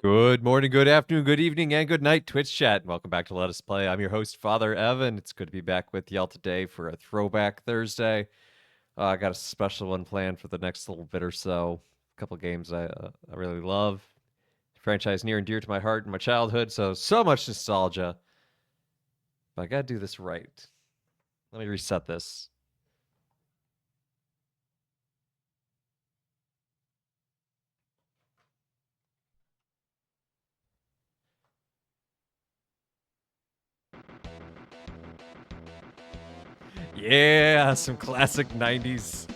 Good morning, good afternoon, good evening, and good night, Twitch chat. Welcome back to Let Us Play. I'm your host, Father Evan. It's good to be back with y'all today for a Throwback Thursday. I got a special one planned for the next little bit or so. A couple games I really love. Franchise near and dear to my heart and my childhood, so much nostalgia. But I gotta do this right. Let me reset this. Yeah, some classic 90s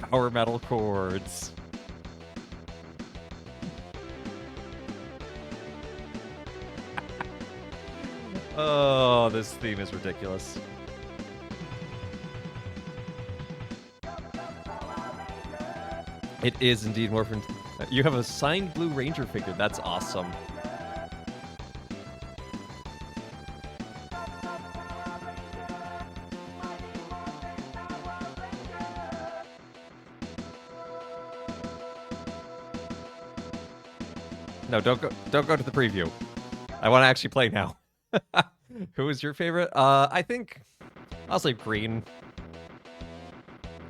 power metal chords. Oh, this theme is ridiculous. It is indeed Morphin. You have a signed Blue Ranger figure. That's awesome. No, don't go to the preview. I want to actually play now. Who is your favorite? I think I'll say green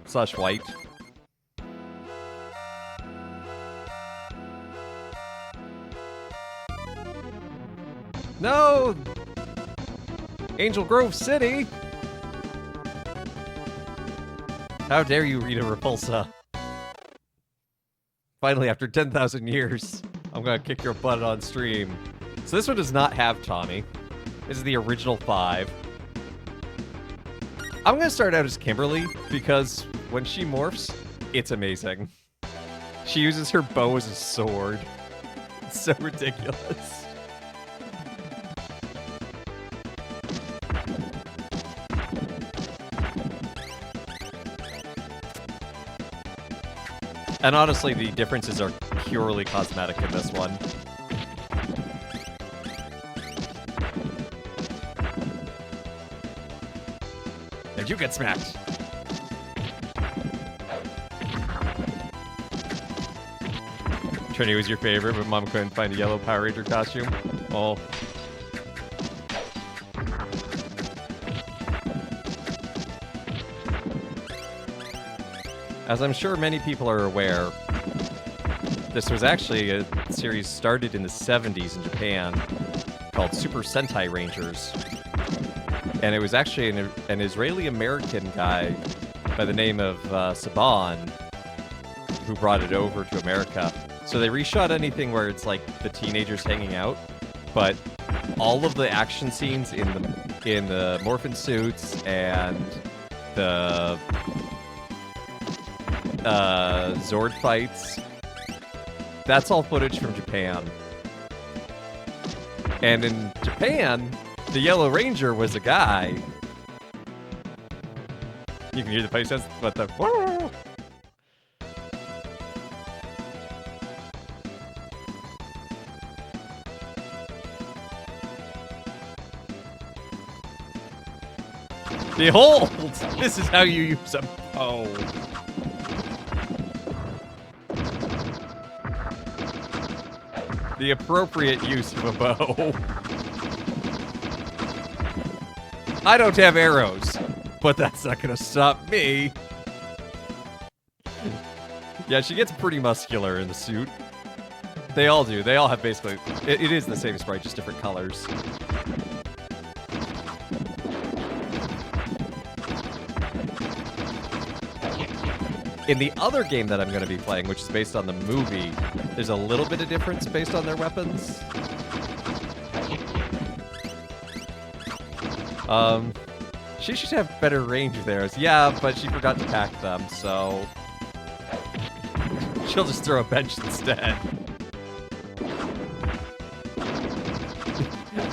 / white. No! Angel Grove City! How dare you, Rita Repulsa? Finally, after 10,000 years, I'm gonna kick your butt on stream. So this one does not have Tommy. This is the original 5. I'm gonna start out as Kimberly, because when she morphs, it's amazing. She uses her bow as a sword. It's so ridiculous. And honestly, the differences are purely cosmetic in this one. And you get smacked. Trinity was your favorite, but Mom couldn't find a yellow Power Ranger costume. Oh. As I'm sure many people are aware, this was actually a series started in the 70s in Japan called Super Sentai Rangers. And it was actually an Israeli-American guy by the name of Saban who brought it over to America. So they reshot anything where it's like the teenagers hanging out, but all of the action scenes in the morphin suits and the Zord fights, that's all footage from Japan. And in Japan, the Yellow Ranger was a guy. You can hear the fight sense, but the behold, this is how you use a bow. The appropriate use of a bow. I don't have arrows, but that's not gonna stop me. Yeah, she gets pretty muscular in the suit. They all do. They all have basically... It is the same sprite, just different colors. In the other game that I'm going to be playing, which is based on the movie, there's a little bit of difference based on their weapons. She should have better range of theirs. Yeah, but she forgot to pack them, so... she'll just throw a bench instead.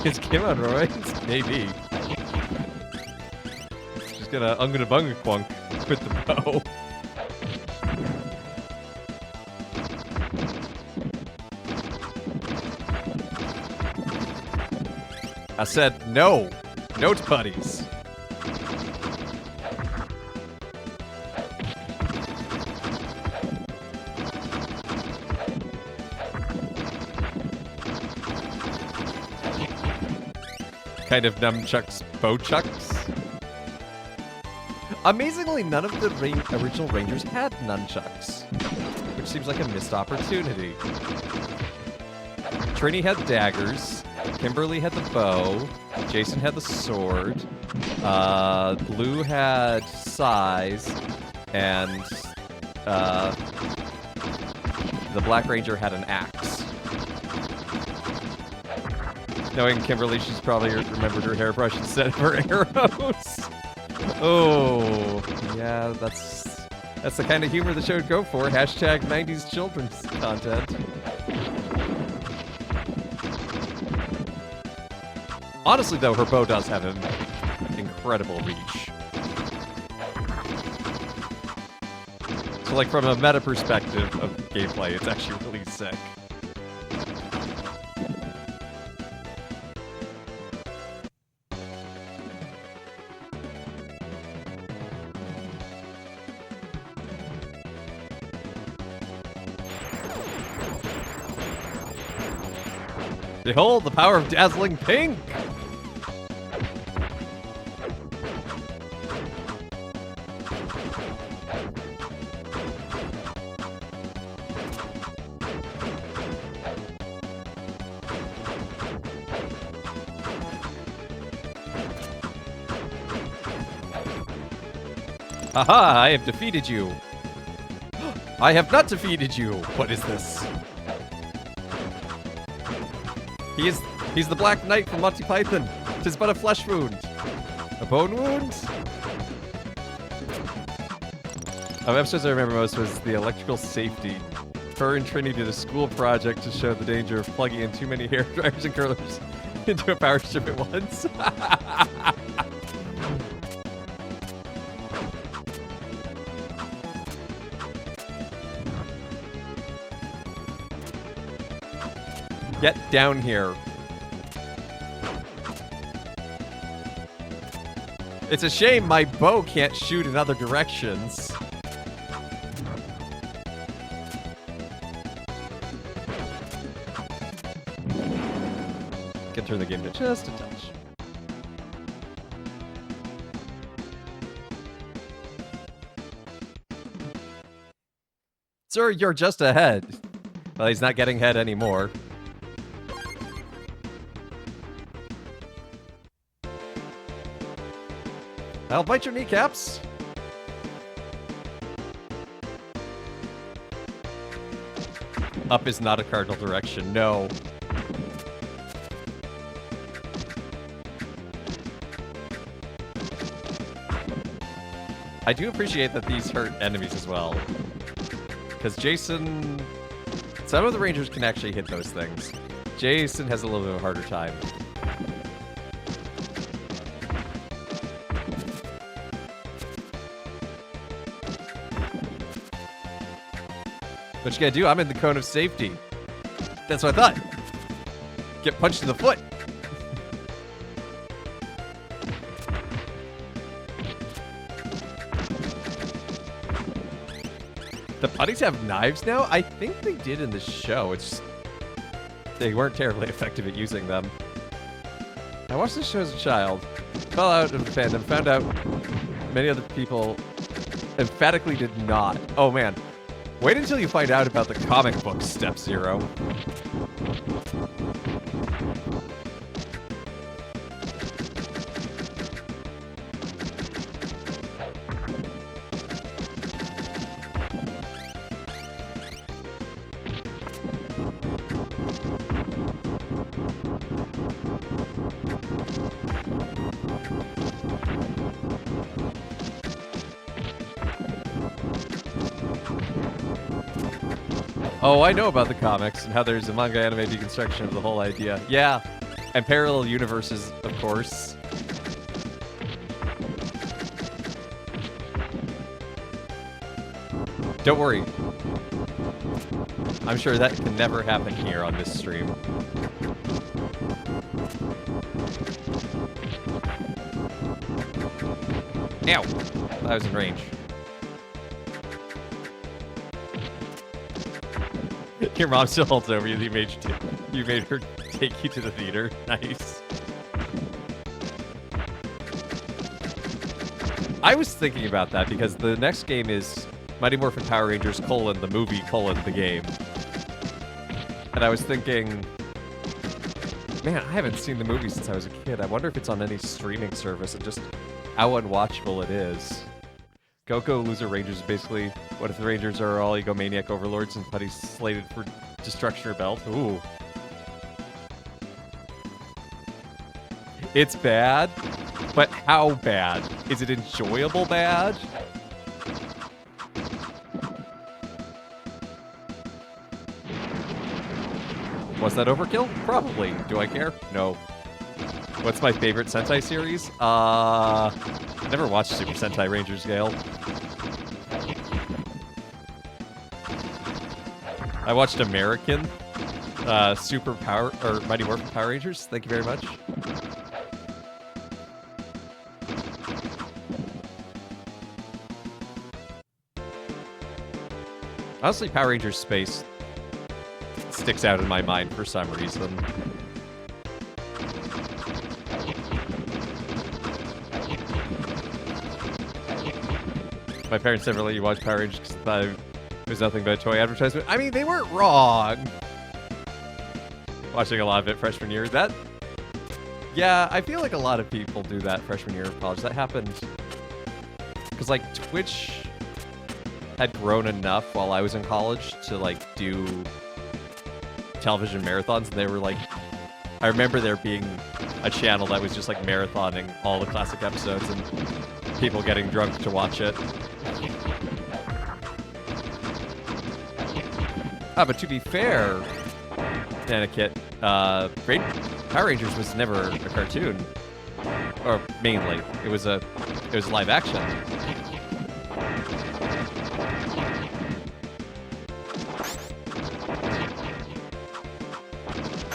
Is Kim on roids? Maybe. She's gonna unga bunga quunk with the bow. I said no. No to putties. kind of nunchucks, bowchucks. Amazingly, none of the original Rangers had nunchucks, which seems like a missed opportunity. Trini had daggers, Kimberly had the bow, Jason had the sword, Blue had sais, and the Black Ranger had an axe. Knowing Kimberly, she's probably remembered her hairbrush instead of her arrows. Oh, yeah, that's the kind of humor the show would go for. Hashtag 90s children's content. Honestly, though, her bow does have an incredible reach. So, like, from a meta perspective of gameplay, it's actually really sick. Behold the power of dazzling pink! Haha, I have defeated you. I have not defeated you. What is this? He's the Black Knight from Monty Python. 'Tis but a flesh wound. A bone wound? Of episodes I remember most was the electrical safety. Her and Trini did a school project to show the danger of plugging in too many hair dryers and curlers into a power strip at once. Get down here. It's a shame my bow can't shoot in other directions. Can turn the game to just a touch. Sir, you're just ahead. Well, he's not getting ahead anymore. I'll bite your kneecaps. Up is not a cardinal direction, no. I do appreciate that these hurt enemies as well. Because Jason... Some of the Rangers can actually hit those things. Jason has a little bit of a harder time. What you gotta do? I'm in the cone of safety. That's what I thought. Get punched in the foot. The putties have knives now? I think they did in the show. It's just, they weren't terribly effective at using them. I watched this show as a child. Fell out of the fandom. Found out many other people emphatically did not. Oh man. Wait until you find out about the comic book Step Zero. Oh, I know about the comics and how there's a manga anime deconstruction of the whole idea. Yeah, and parallel universes, of course. Don't worry. I'm sure that can never happen here on this stream. Ow! I was in range. Your mom still holds over you. You made her take you to the theater. Nice. I was thinking about that because the next game is Mighty Morphin Power Rangers: the movie: the game. And I was thinking, man, I haven't seen the movie since I was a kid. I wonder if it's on any streaming service and just how unwatchable it is. Go Loser Rangers is basically, what if the Rangers are all egomaniac overlords and Putty's slated for destruction or belt? Ooh. It's bad, but how bad? Is it enjoyable bad? Was that overkill? Probably. Do I care? No. What's my favorite Sentai series? I never watched Super Sentai Rangers, Gale. I watched American Super Power or Mighty Morphin Power Rangers. Thank you very much. Honestly, Power Rangers Space sticks out in my mind for some reason. My parents never let you watch Power Rangers because they thought it was nothing but a toy advertisement. I mean, they weren't wrong. Watching a lot of it freshman year. Yeah, I feel like a lot of people do that freshman year of college. That happened because, like, Twitch had grown enough while I was in college to, like, do television marathons, and they were, like, I remember there being a channel that was just, like, marathoning all the classic episodes and people getting drunk to watch it. But to be fair, Nanakit, Power Rangers was never a cartoon, or mainly it was live action.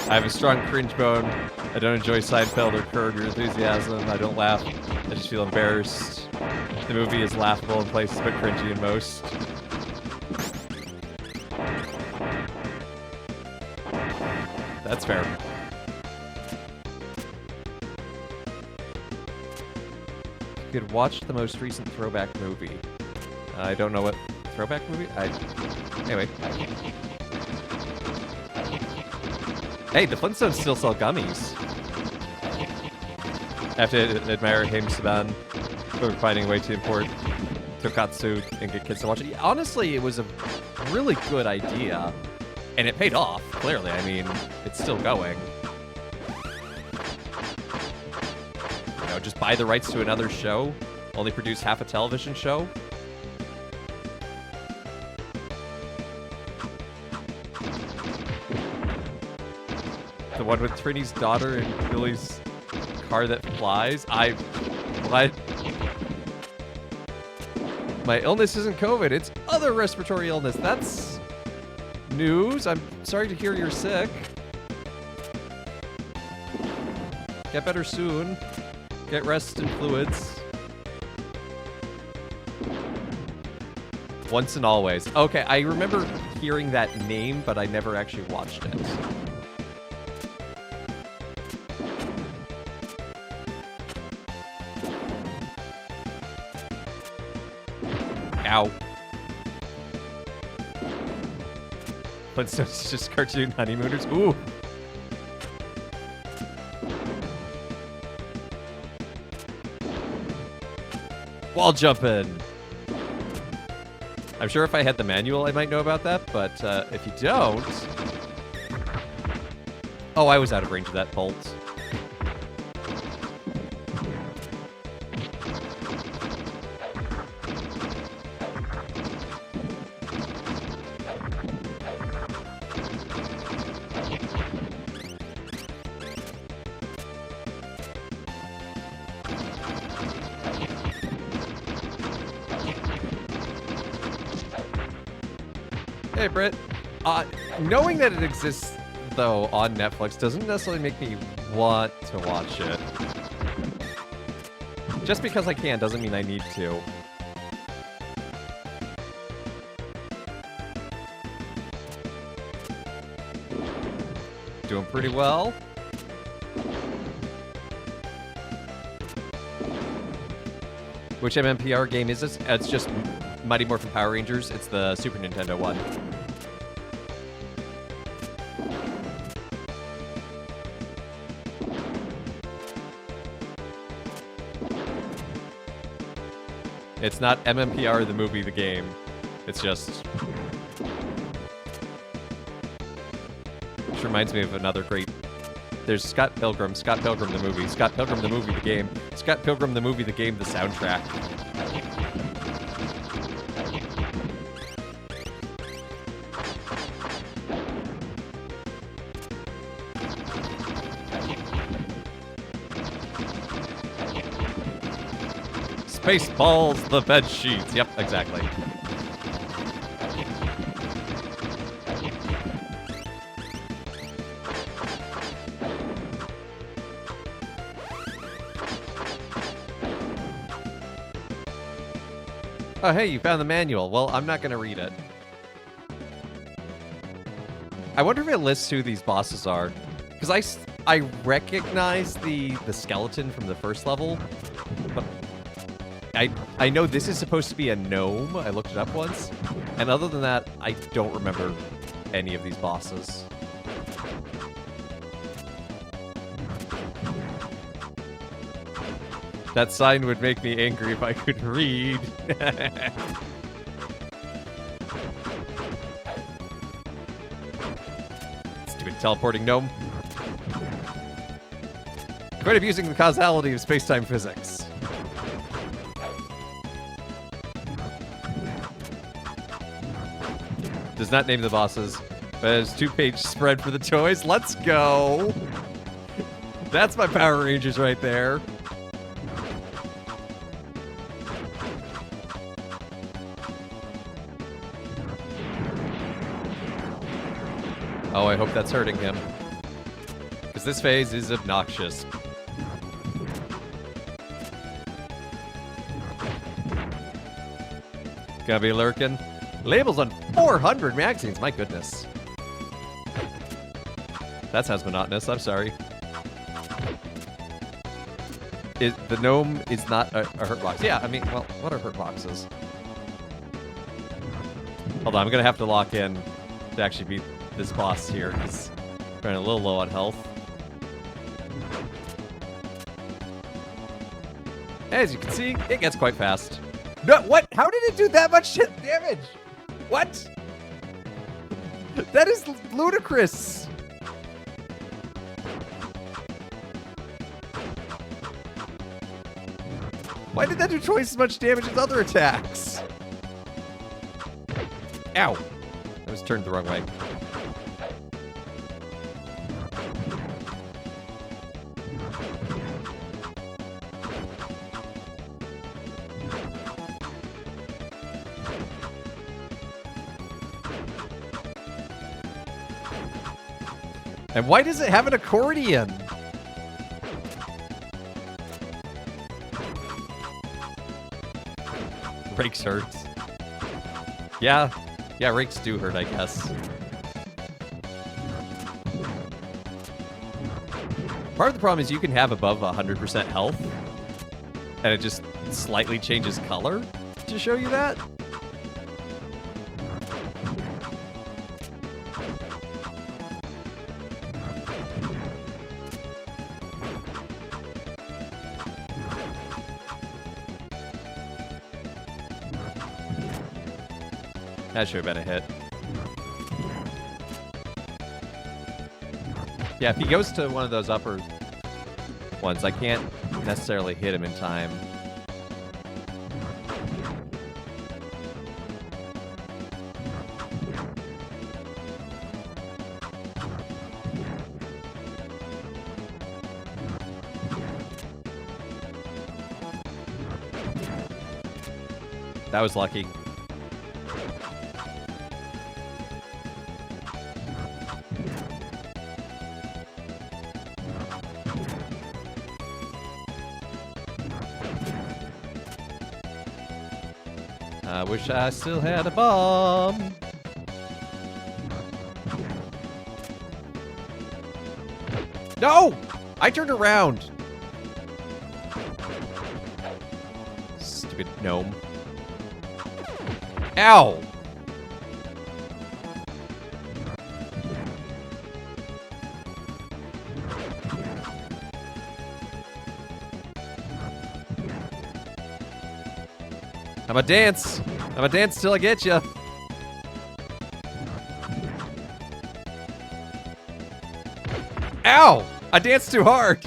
I have a strong cringe bone. I don't enjoy Seinfeld or Curb Your Enthusiasm. I don't laugh. I just feel embarrassed. The movie is laughable in places but cringy in most. That's fair. You could watch the most recent throwback movie. I don't know what throwback movie? Anyway. Hey, the Flintstones still sell gummies. I have to admire Haim Saban for finding a way to import Tokatsu and get kids to watch it. Honestly, it was a really good idea. And it paid off, clearly. I mean, it's still going. You know, just buy the rights to another show, only produce half a television show. The one with Trini's daughter and Billy's car that flies? What? My illness isn't COVID, it's other respiratory illness. That's news. I'm sorry to hear you're sick. Get better soon. Get rest and fluids. Once and always. Okay, I remember hearing that name, but I never actually watched it. Ow. Flintstones just cartoon honeymooners. Ooh. Wall jumping. I'm sure if I had the manual, I might know about that, but if you don't... Oh, I was out of range of that bolt. Hey, Britt. Knowing that it exists, though, on Netflix doesn't necessarily make me want to watch it. Just because I can doesn't mean I need to. Doing pretty well. Which MMPR game is this? It's just Mighty Morphin Power Rangers. It's the Super Nintendo one. It's not MMPR, the movie, the game. It's just... Which reminds me of another great... There's Scott Pilgrim the movie, Scott Pilgrim the movie, the game, Scott Pilgrim the movie, the game, the soundtrack. Spaceballs, the bed sheets. Yep, exactly. Oh, hey, you found the manual. Well, I'm not going to read it. I wonder if it lists who these bosses are. Because I recognize the skeleton from the first level, but I know this is supposed to be a gnome. I looked it up once. And other than that, I don't remember any of these bosses. That sign would make me angry if I could read. Stupid teleporting gnome. Quite abusing the causality of space-time physics. Does not name the bosses, but it's 2-page spread for the toys. Let's go! That's my Power Rangers right there. Oh, I hope that's hurting him. Because this phase is obnoxious. Gotta be lurking. Labels on 400 magazines, my goodness. That sounds monotonous, I'm sorry. The gnome is not a hurt box. Yeah, I mean, well, what are hurt boxes? Hold on, I'm gonna have to lock in to actually beat this boss here, because I'm running a little low on health. As you can see, it gets quite fast. No, what? How did it do that much damage? What? That is ludicrous. Why did that do twice as much damage as other attacks? Ow. I was turned the wrong way. And why does it have an accordion? Rakes hurts. Yeah, rakes do hurt, I guess. Part of the problem is you can have above 100% health, and it just slightly changes color to show you that. That should have been a hit. Yeah, if he goes to one of those upper ones, I can't necessarily hit him in time. That was lucky. I wish I still had a bomb. No! I turned around. stupid gnome. Ow! I'm a dance till I get you. Ow! I danced too hard.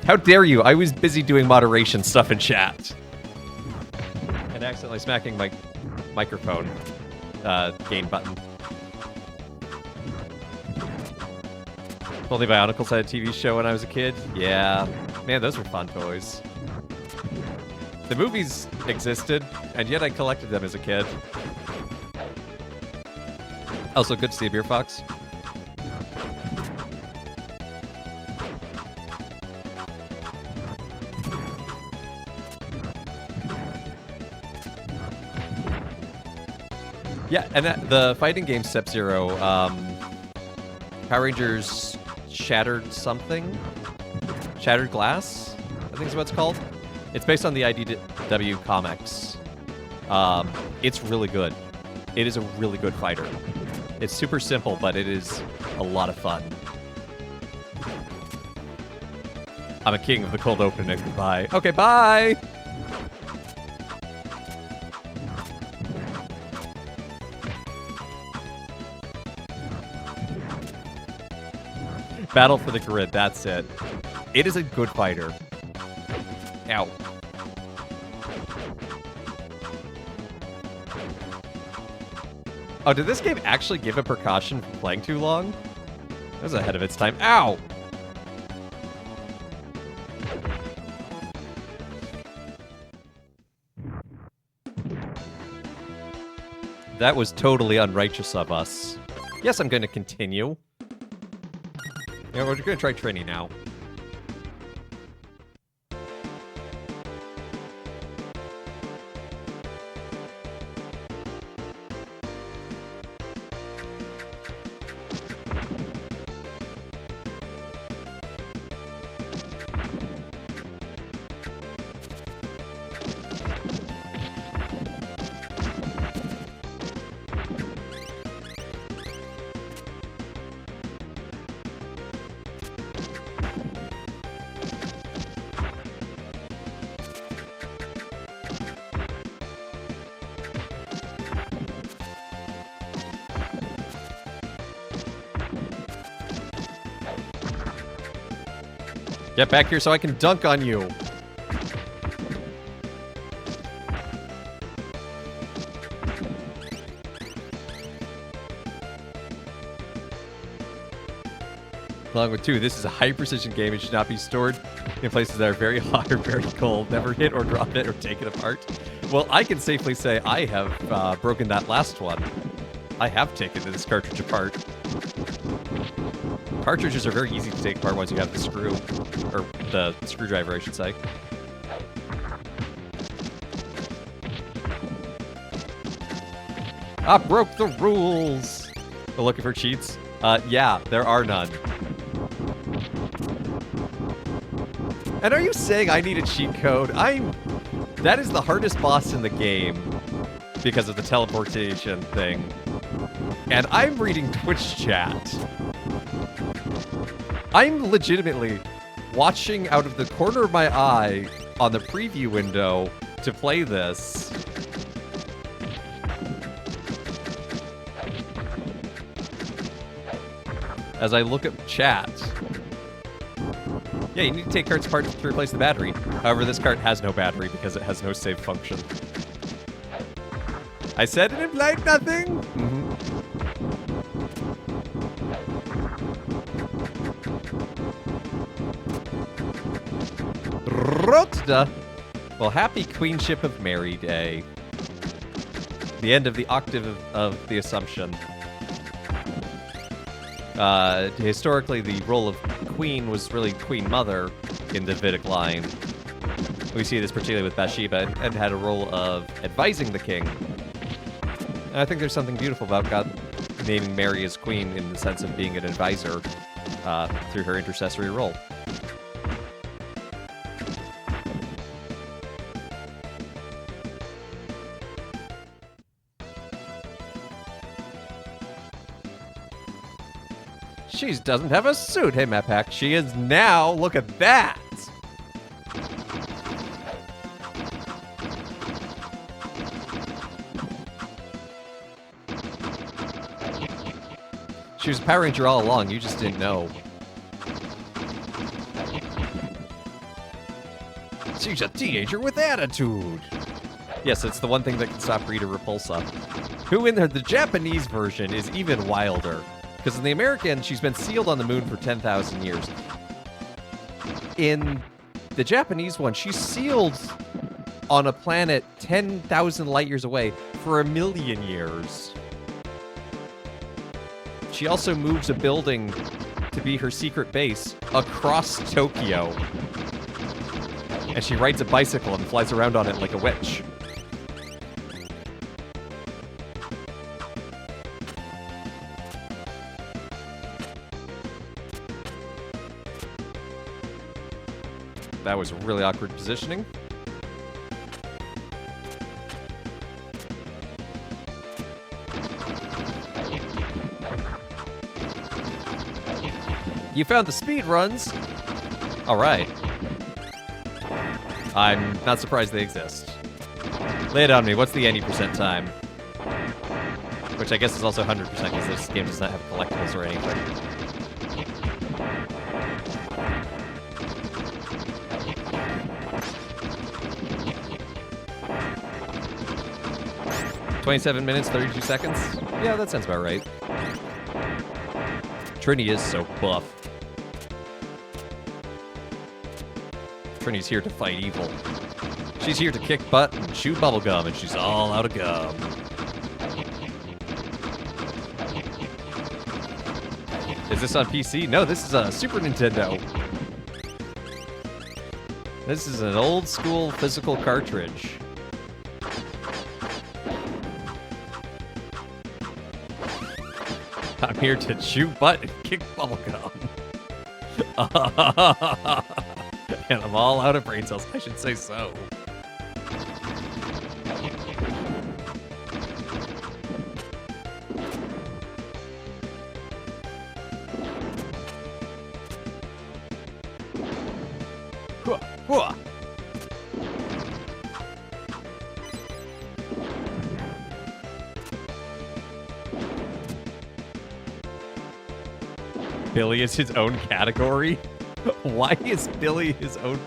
How dare you? I was busy doing moderation stuff in chat. And accidentally smacking my microphone gain button. Only Bionicles had a TV show when I was a kid. Yeah. Man, those were fun toys. The movies existed, and yet I collected them as a kid. Also, good to see a Beer Fox. Yeah, and the fighting game Sub-Zero, Power Rangers Shattered something? Shattered Glass, I think is what it's called. It's based on the IDW comics. It's really good. It is a really good fighter. It's super simple, but it is a lot of fun. I'm a king of the cold open and goodbye. Okay, bye! Battle for the Grid, that's it. It is a good fighter. Ow. Oh, did this game actually give a precaution for playing too long? That was ahead of its time. Ow! That was totally unrighteous of us. Yes, I'm going to continue. Yeah, we're going to try Trini now. Get back here so I can dunk on you. Along with 2, this is a high-precision game. It should not be stored in places that are very hot or very cold. Never hit or drop it or take it apart. Well, I can safely say I have broken that last one. I have taken this cartridge apart. Cartridges are very easy to take apart once you have the screw, or the screwdriver, I should say. I broke the rules! We're looking for cheats? Yeah, there are none. And are you saying I need a cheat code? That is the hardest boss in the game because of the teleportation thing. And I'm reading Twitch chat. I'm legitimately watching out of the corner of my eye on the preview window to play this. As I look at chat. Yeah, you need to take carts apart to replace the battery. However, this cart has no battery because it has no save function. I said it implied nothing? Mm-hmm. Rotda. Well, happy Queenship of Mary Day. The end of the octave of the Assumption. Historically, the role of Queen was really Queen Mother in the Davidic line. We see this particularly with Bathsheba, and had a role of advising the king. And I think there's something beautiful about naming Mary as queen in the sense of being an advisor through her intercessory role. She doesn't have a suit. Hey, Mapak. She is now. Look at that. She was a Power Ranger all along. You just didn't know. She's a teenager with attitude. Yes, it's the one thing that can stop Rita Repulsa. Who in the Japanese version is even wilder. Because in the American, she's been sealed on the moon for 10,000 years. In the Japanese one, she's sealed on a planet 10,000 light years away for 1,000,000 years. She also moves a building to be her secret base across Tokyo. And she rides a bicycle and flies around on it like a witch. That was really awkward positioning. You found the speed runs. All right. I'm not surprised they exist. Lay it on me. What's the any percent time? Which I guess is also 100% because this game does not have collectibles or anything. "27 minutes, 32 seconds? Yeah, that sounds about right. Trini is so buff. Trini's here to fight evil. She's here to kick butt and chew bubblegum, and she's all out of gum. Is this on PC? No, this is a Super Nintendo. This is an old school physical cartridge. I'm here to chew butt and kick bubblegum. And I'm all out of brain cells. I should say so. Hua, hua. Billy is his own category? Why is Billy his own?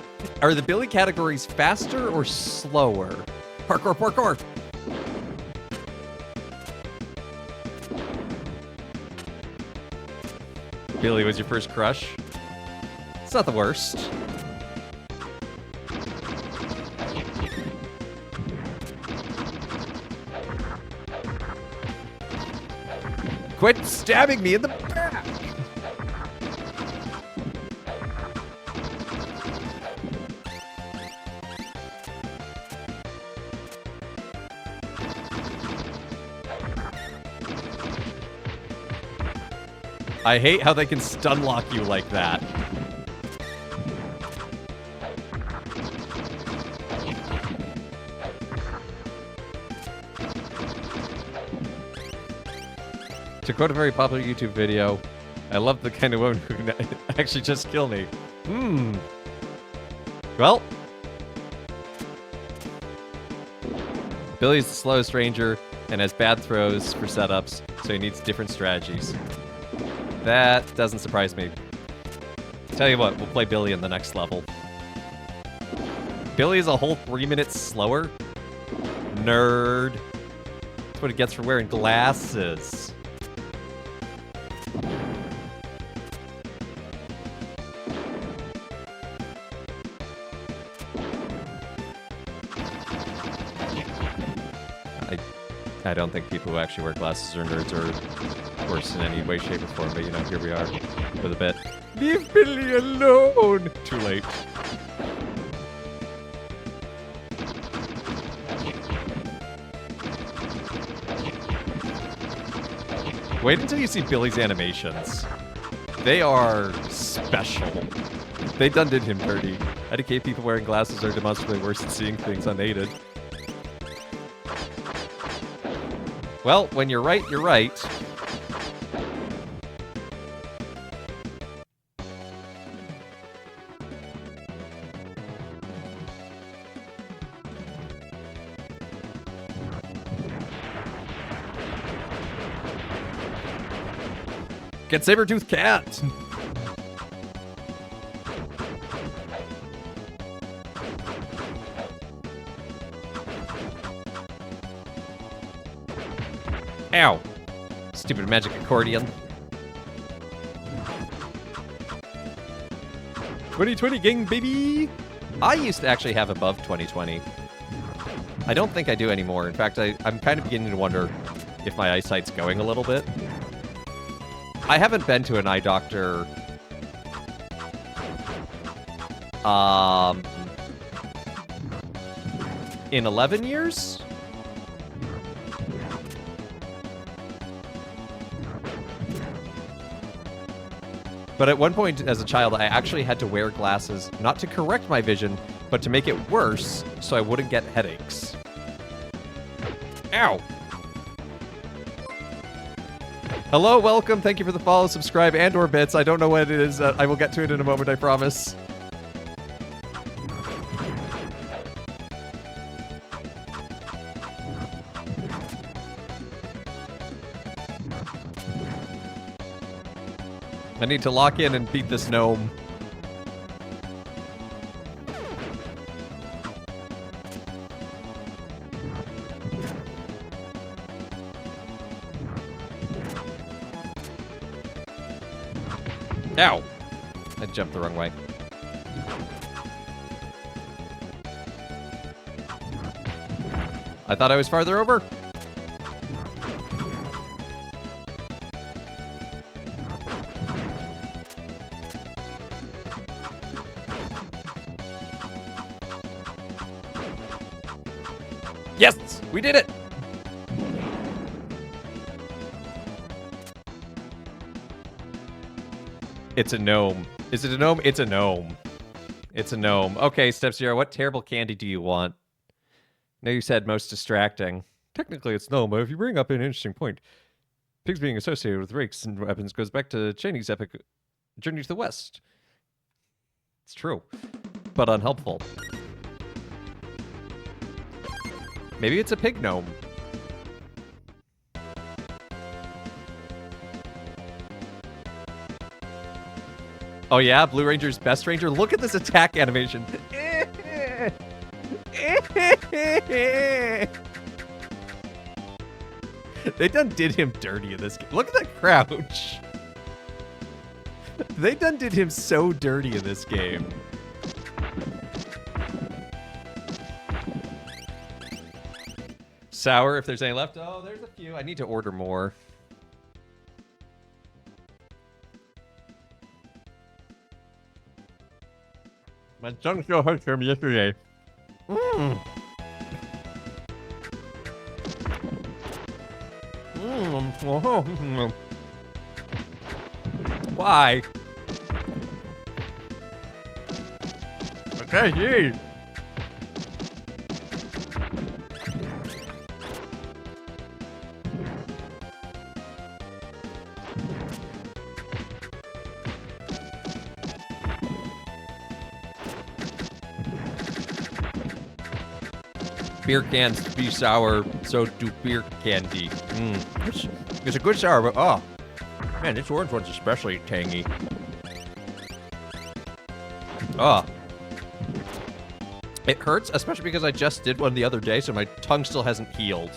Are the Billy categories faster or slower? Parkour, parkour! Billy was your first crush? It's not the worst. Quit stabbing me in the back! I hate how they can stun lock you like that. To quote a very popular YouTube video, I love the kind of woman who actually just kill me. Well, Billy's the slowest ranger and has bad throws for setups, so he needs different strategies. That doesn't surprise me. Tell you what, we'll play Billy in the next level. Billy is a whole 3 minutes slower? Nerd. That's what he gets for wearing glasses. I don't think people who actually wear glasses are nerds or worse in any way, shape, or form, but you know, here we are with a bit. Leave Billy alone! Too late. Wait until you see Billy's animations. They are special. They done did him dirty. IDK people wearing glasses are demonstrably worse at seeing things unaided. Well, when you're right, you're right. Get Sabertooth Cat! Ow! Stupid magic accordion. 2020 gang, baby! I used to actually have above 2020. I don't think I do anymore. In fact, I'm kind of beginning to wonder if my eyesight's going a little bit. I haven't been to an eye doctor in 11 years? But at one point as a child, I actually had to wear glasses, not to correct my vision, but to make it worse so I wouldn't get headaches. Ow! Hello, welcome, thank you for the follow, subscribe, and or bits. I don't know what it is. I will get to it in a moment, I promise. I need to lock in and beat this gnome. Ow! I jumped the wrong way. I thought I was farther over. Yes! We did it! It's a gnome. Is it a gnome? It's a gnome. It's a gnome. Okay, Step Zero, what terrible candy do you want? No, you said most distracting. Technically, it's gnome, but if you bring up an interesting point, pigs being associated with rakes and weapons goes back to Cheney's epic Journey to the West. It's true, but unhelpful. Maybe it's a pig gnome. Oh yeah, Blue Ranger's best ranger? Look at this attack animation. They done did him dirty in this game. Look at that crouch. They done did him so dirty in this game. Sour, if there's any left. Oh, there's a few. I need to order more. My tongue still hurts from yesterday. Mmm. Mmm. Why? Okay, gee. Beer cans be sour, so do beer candy. It's a good sour, but oh, man, this orange one's especially tangy. Oh. It hurts, especially because I just did one the other day, so my tongue still hasn't healed.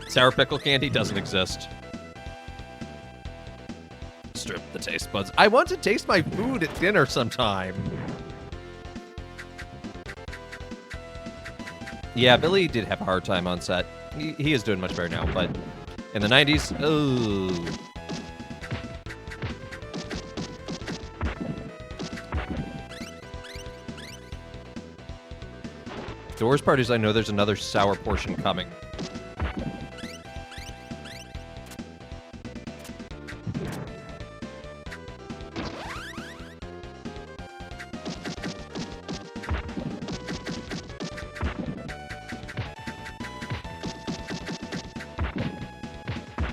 Sour pickle candy doesn't exist. Strip the taste buds. I want to taste my food at dinner sometime. Yeah, Billy did have a hard time on set. He is doing much better now, but in the 90s, oh. The worst part is I know there's another sour portion coming.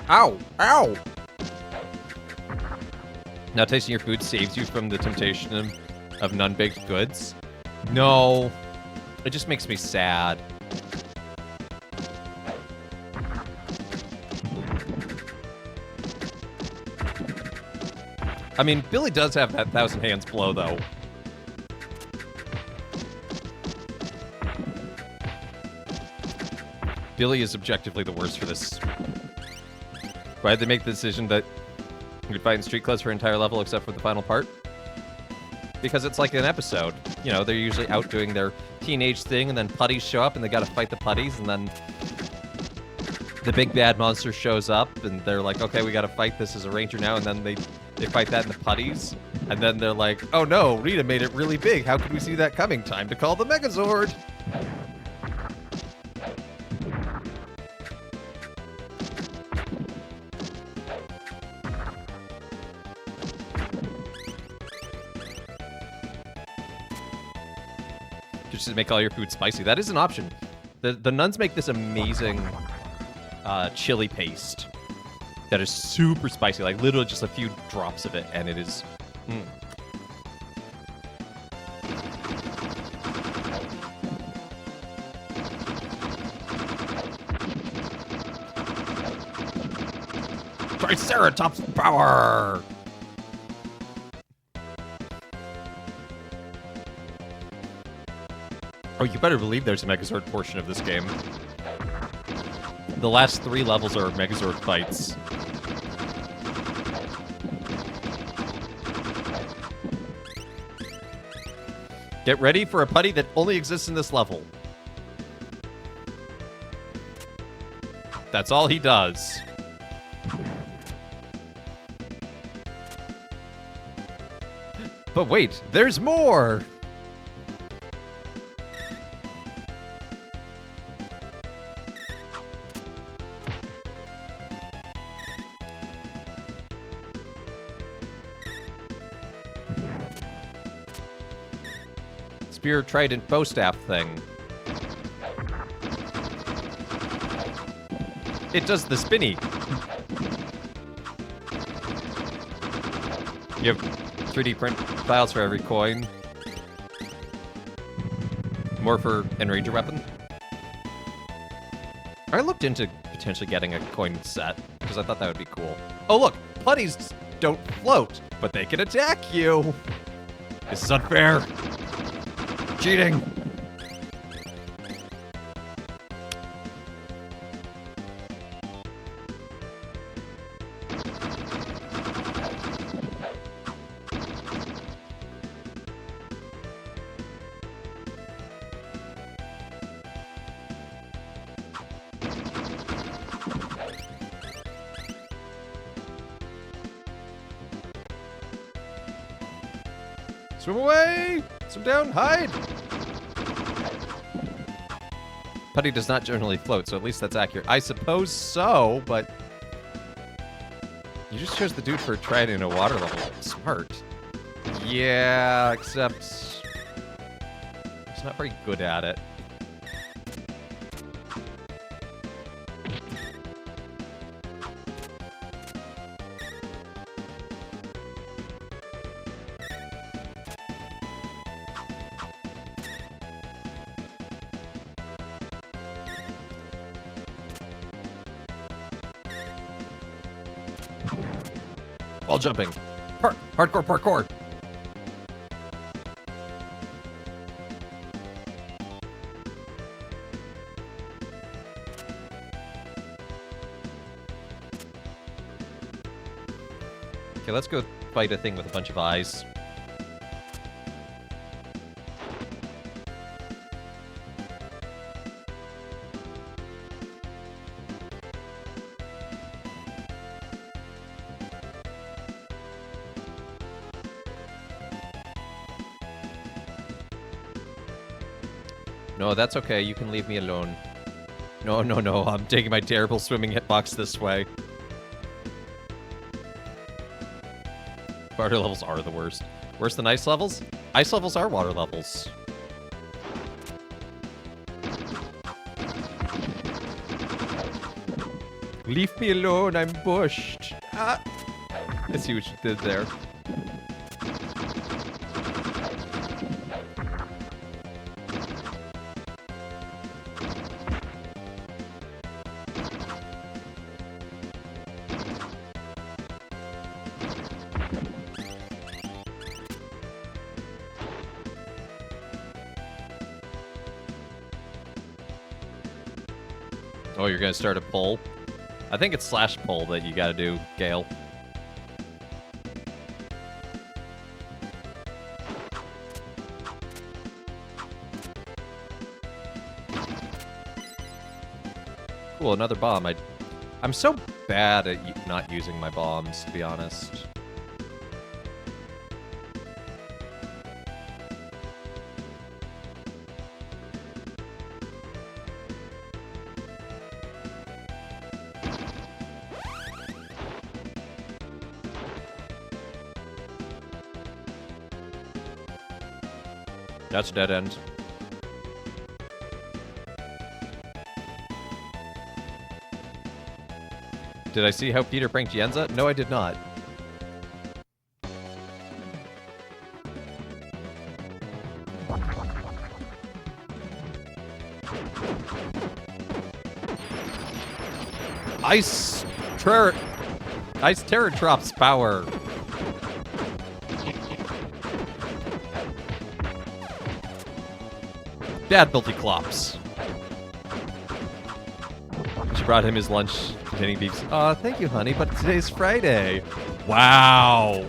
Ow! Ow! Now tasting your food saves you from the temptation of non-baked goods? No. It just makes me sad. I mean, Billy does have that 1,000 hands blow, though. Billy is objectively the worst for this. Why did they make the decision that you could fight in street clothes for an entire level except for the final part? Because it's like an episode. You know, they're usually out doing their teenage thing, and then putties show up, and they gotta fight the putties, and then the big bad monster shows up, and they're like, okay, we gotta fight this as a ranger now, and then they fight that in the putties, and then they're like, oh no, Rita made it really big. How could we see that coming? Time to call the Megazord! Just to make all your food spicy. That is an option. The nuns make this amazing chili paste that is super spicy, like literally just a few drops of it, and it is... Triceratops power! Oh, you better believe there's a Megazord portion of this game. The last 3 levels are Megazord fights. Get ready for a putty that only exists in this level. That's all he does. But wait, there's more! Spear, trident, bow staff thing. It does the spinny. You have 3D print files for every coin. More for Enranger weapon. I looked into potentially getting a coin set because I thought that would be cool. Oh look, putties don't float, but they can attack you. This is unfair. Cheating! Swim away! Swim down, hide! Putty does not generally float, so at least that's accurate. I suppose so, but... You just chose the dude for a trident in a water level. Smart. Yeah, except... He's not very good at it. Wall jumping. Hardcore parkour. Okay, let's go fight a thing with a bunch of eyes. No, that's okay. You can leave me alone. No, no, no. I'm taking my terrible swimming hitbox this way. Water levels are the worst. Worse than ice levels? Ice levels are water levels. Leave me alone, I'm bushed. Ah. I see what you did there. Oh, you're gonna start a poll? I think it's slash poll that you gotta do, Gale. Cool, another bomb. I'm so bad at not using my bombs, to be honest. That's a dead end. Did I see how Peter pranked Yenza? No, I did not. Ice Terratrop's power. Bad Bilty-Clops. She brought him his lunch containing beefs. Aw, thank you, honey, but today's Friday. Wow.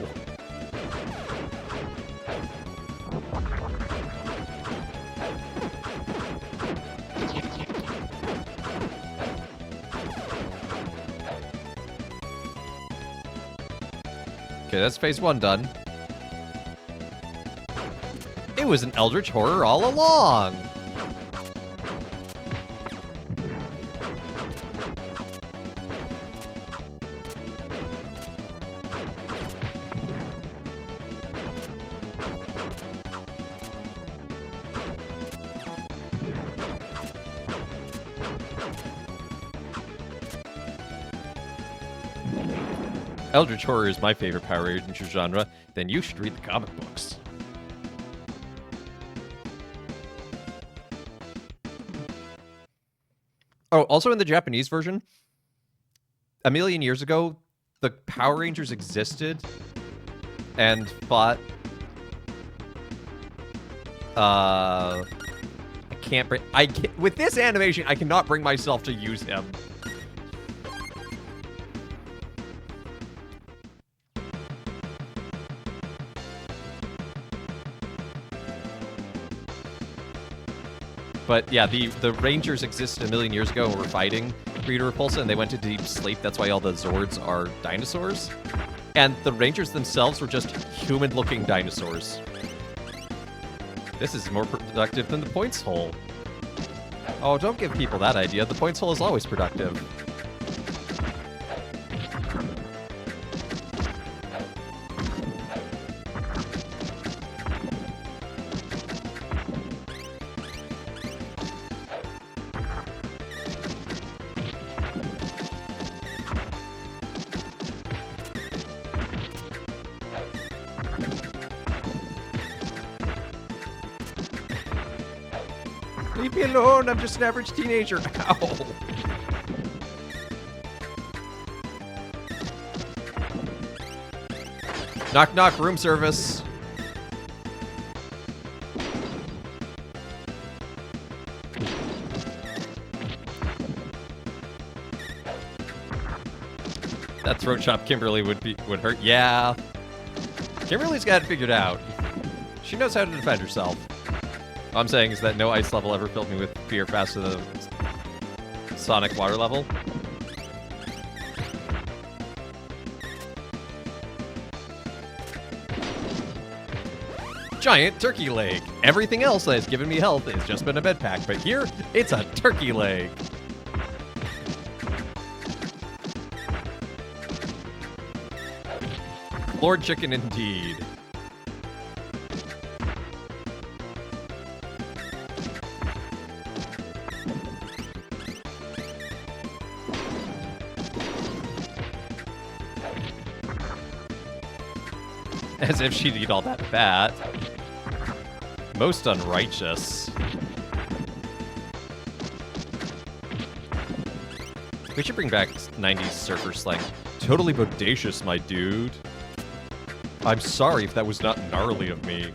Okay, that's phase 1 done. It was an Eldritch Horror all along! Eldritch Horror is my favorite Power Ranger genre, then you should read the comic books. Oh, also in the Japanese version, a million years ago, the Power Rangers existed and fought... with this animation, I cannot bring myself to use him. But yeah, the Rangers existed a million years ago and were fighting Rita Repulsa, and they went to deep sleep. That's why all the Zords are dinosaurs. And the Rangers themselves were just human-looking dinosaurs. This is more productive than the points hole. Oh, don't give people that idea. The points hole is always productive. Leave me alone, I'm just an average teenager. Ow. Knock knock, room service. That throat chop Kimberly would hurt. Yeah. Kimberly's got it figured out. She knows how to defend herself. All I'm saying is that no ice level ever filled me with fear faster than Sonic water level. giant turkey leg. Everything else that has given me health has just been a med pack, but here, it's a turkey leg. Lord Chicken indeed. As if she'd eat all that fat. Most unrighteous. We should bring back 90s surfer slang. Totally bodacious, my dude. I'm sorry if that was not gnarly of me.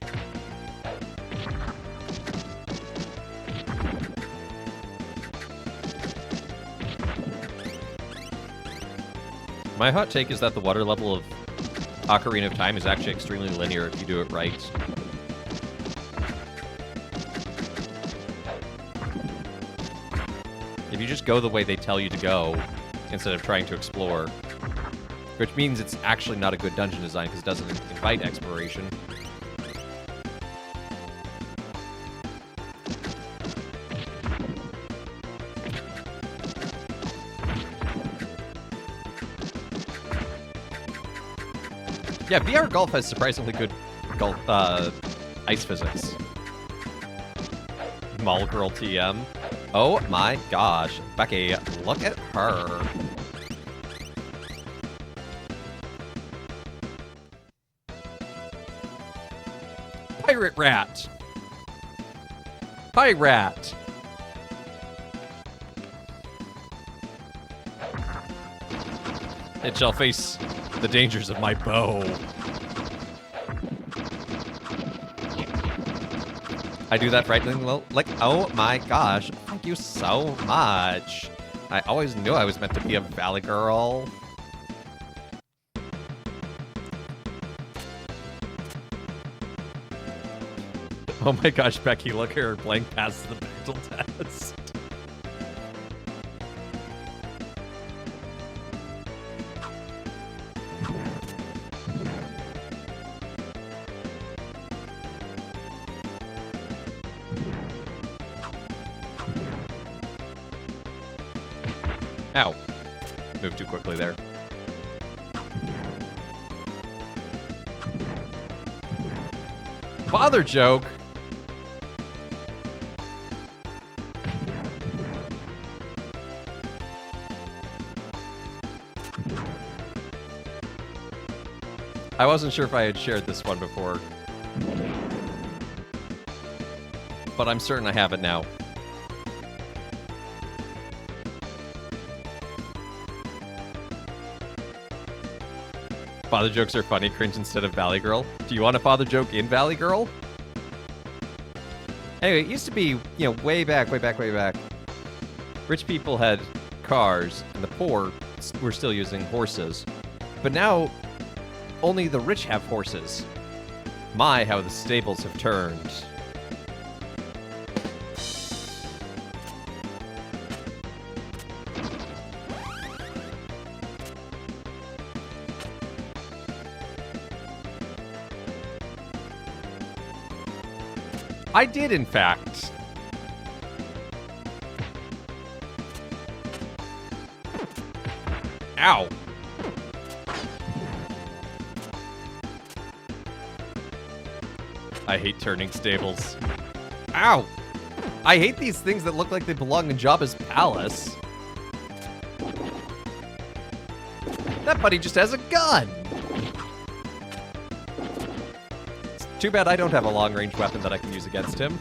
My hot take is that the water level of Ocarina of Time is actually extremely linear if you do it right. If you just go the way they tell you to go, instead of trying to explore. Which means it's actually not a good dungeon design, because it doesn't invite exploration. Yeah, VR Golf has surprisingly good golf, ice physics. Mall Girl TM. Oh my gosh. Becky, look at her. Pirate Rat. Pirate. It shall face the dangers of my bow. I do that frightening well, like, oh my gosh, thank you so much. I always knew I was meant to be a valley girl. Oh my gosh, Becky, look at her playing past the mental test. Ow. Moved too quickly there. Father joke. I wasn't sure if I had shared this one before, but I'm certain I have it now. Father jokes are funny, cringe instead of Valley Girl. Do you want a father joke in Valley Girl? Anyway, it used to be, you know, way back. Rich people had cars, and the poor were still using horses. But now, only the rich have horses. My, how the stables have turned. I did, in fact. Ow. I hate turning stables. Ow! I hate these things that look like they belong in Jabba's palace. That buddy just has a gun! It's too bad I don't have a long-range weapon that I can use against him.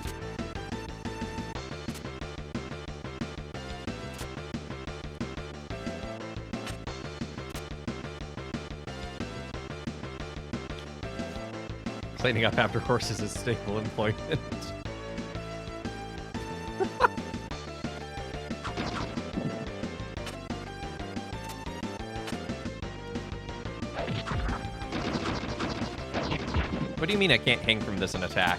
Cleaning up after horses is stable employment. What do you mean I can't hang from this and attack?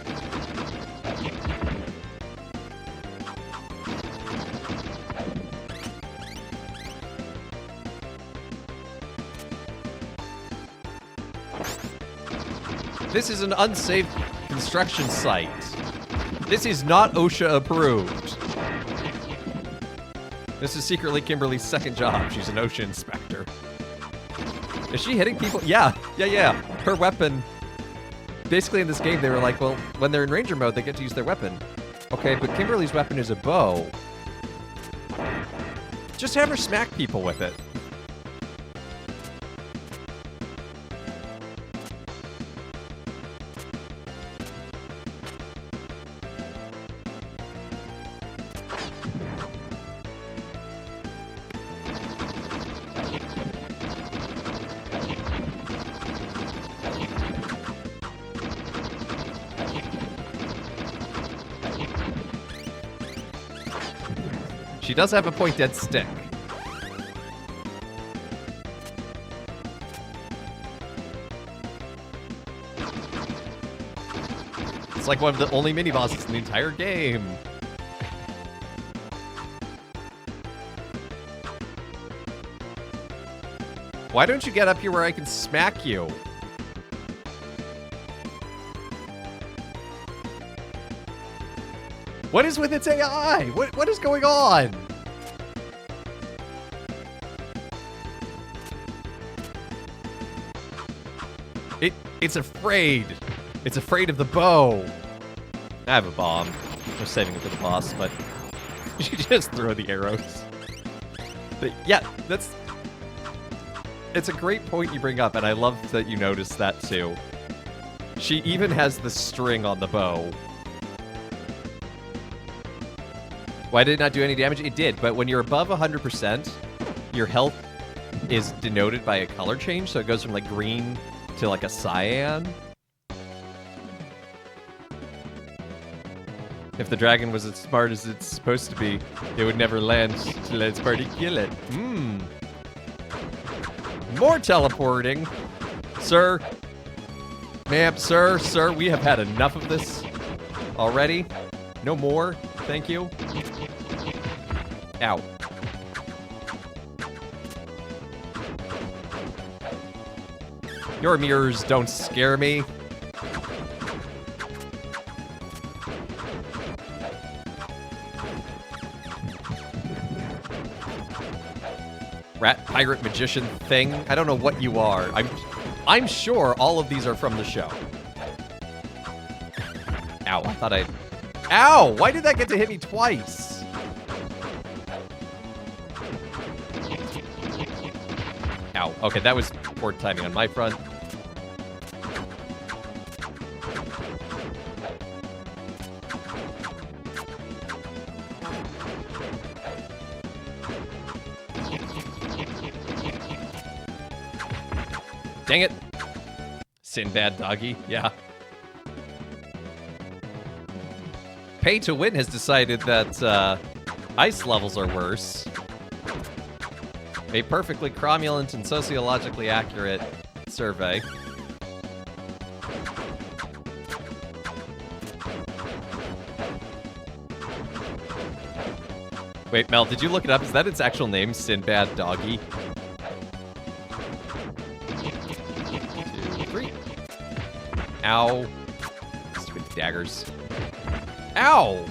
This is an unsafe construction site. This is not OSHA approved. This is secretly Kimberly's second job. She's an OSHA inspector. Is she hitting people? Yeah. Her weapon. Basically, in this game, they were like, well, when they're in ranger mode, they get to use their weapon. Okay, but Kimberly's weapon is a bow. Just have her smack people with it. She does have a pointed stick. It's like one of the only mini-bosses in the entire game. Why don't you get up here where I can smack you? What is with its AI? What is going on? It's afraid. It's afraid of the bow. I have a bomb. I'm saving it for the boss, but you just throw the arrows. But yeah, it's a great point you bring up, and I love that you noticed that too. She even has the string on the bow. Why did it not do any damage? It did, but when you're above 100%, your health is denoted by a color change, so it goes from like green to like a cyan. If the dragon was as smart as it's supposed to be, it would never land to let its party kill it. More teleporting. Sir. Ma'am, sir, we have had enough of this already. No more. Thank you. Ow. Your mirrors don't scare me. Rat pirate magician thing. I don't know what you are. I'm sure all of these are from the show. Ow, I thought I... Ow! Why did that get to hit me twice? Ow. Okay, that was poor timing on my front. Dang it. Sinbad doggy, yeah. Pay to Win has decided that ice levels are worse. A perfectly cromulent and sociologically accurate survey. Wait, Mel, did you look it up? Is that its actual name, Sinbad Doggy? 2, 3. Ow. Stupid daggers. Ow!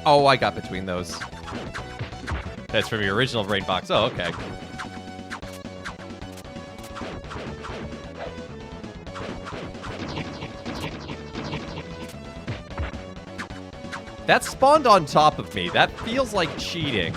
Oh, I got between those. That's from your original brain box. Oh, okay. That spawned on top of me. That feels like cheating.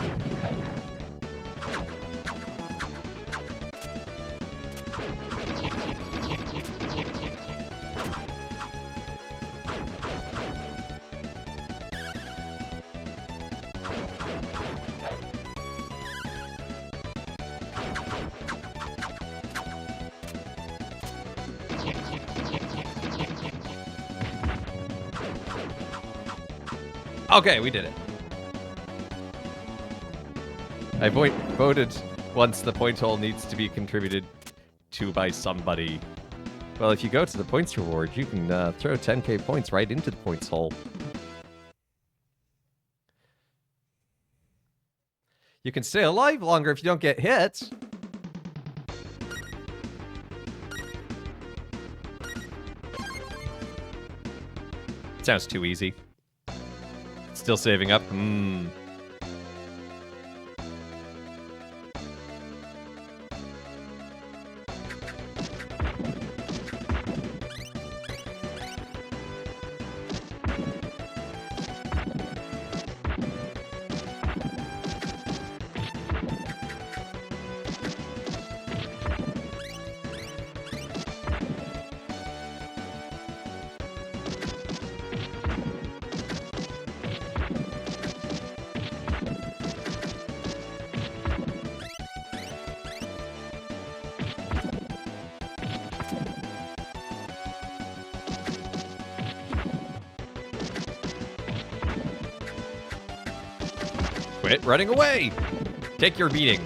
Okay, we did it. I voted once the point hole needs to be contributed to by somebody. Well, if you go to the points reward, you can throw 10k points right into the points hole. You can stay alive longer if you don't get hit. Sounds too easy. Still saving up. Quit running away! Take your beating.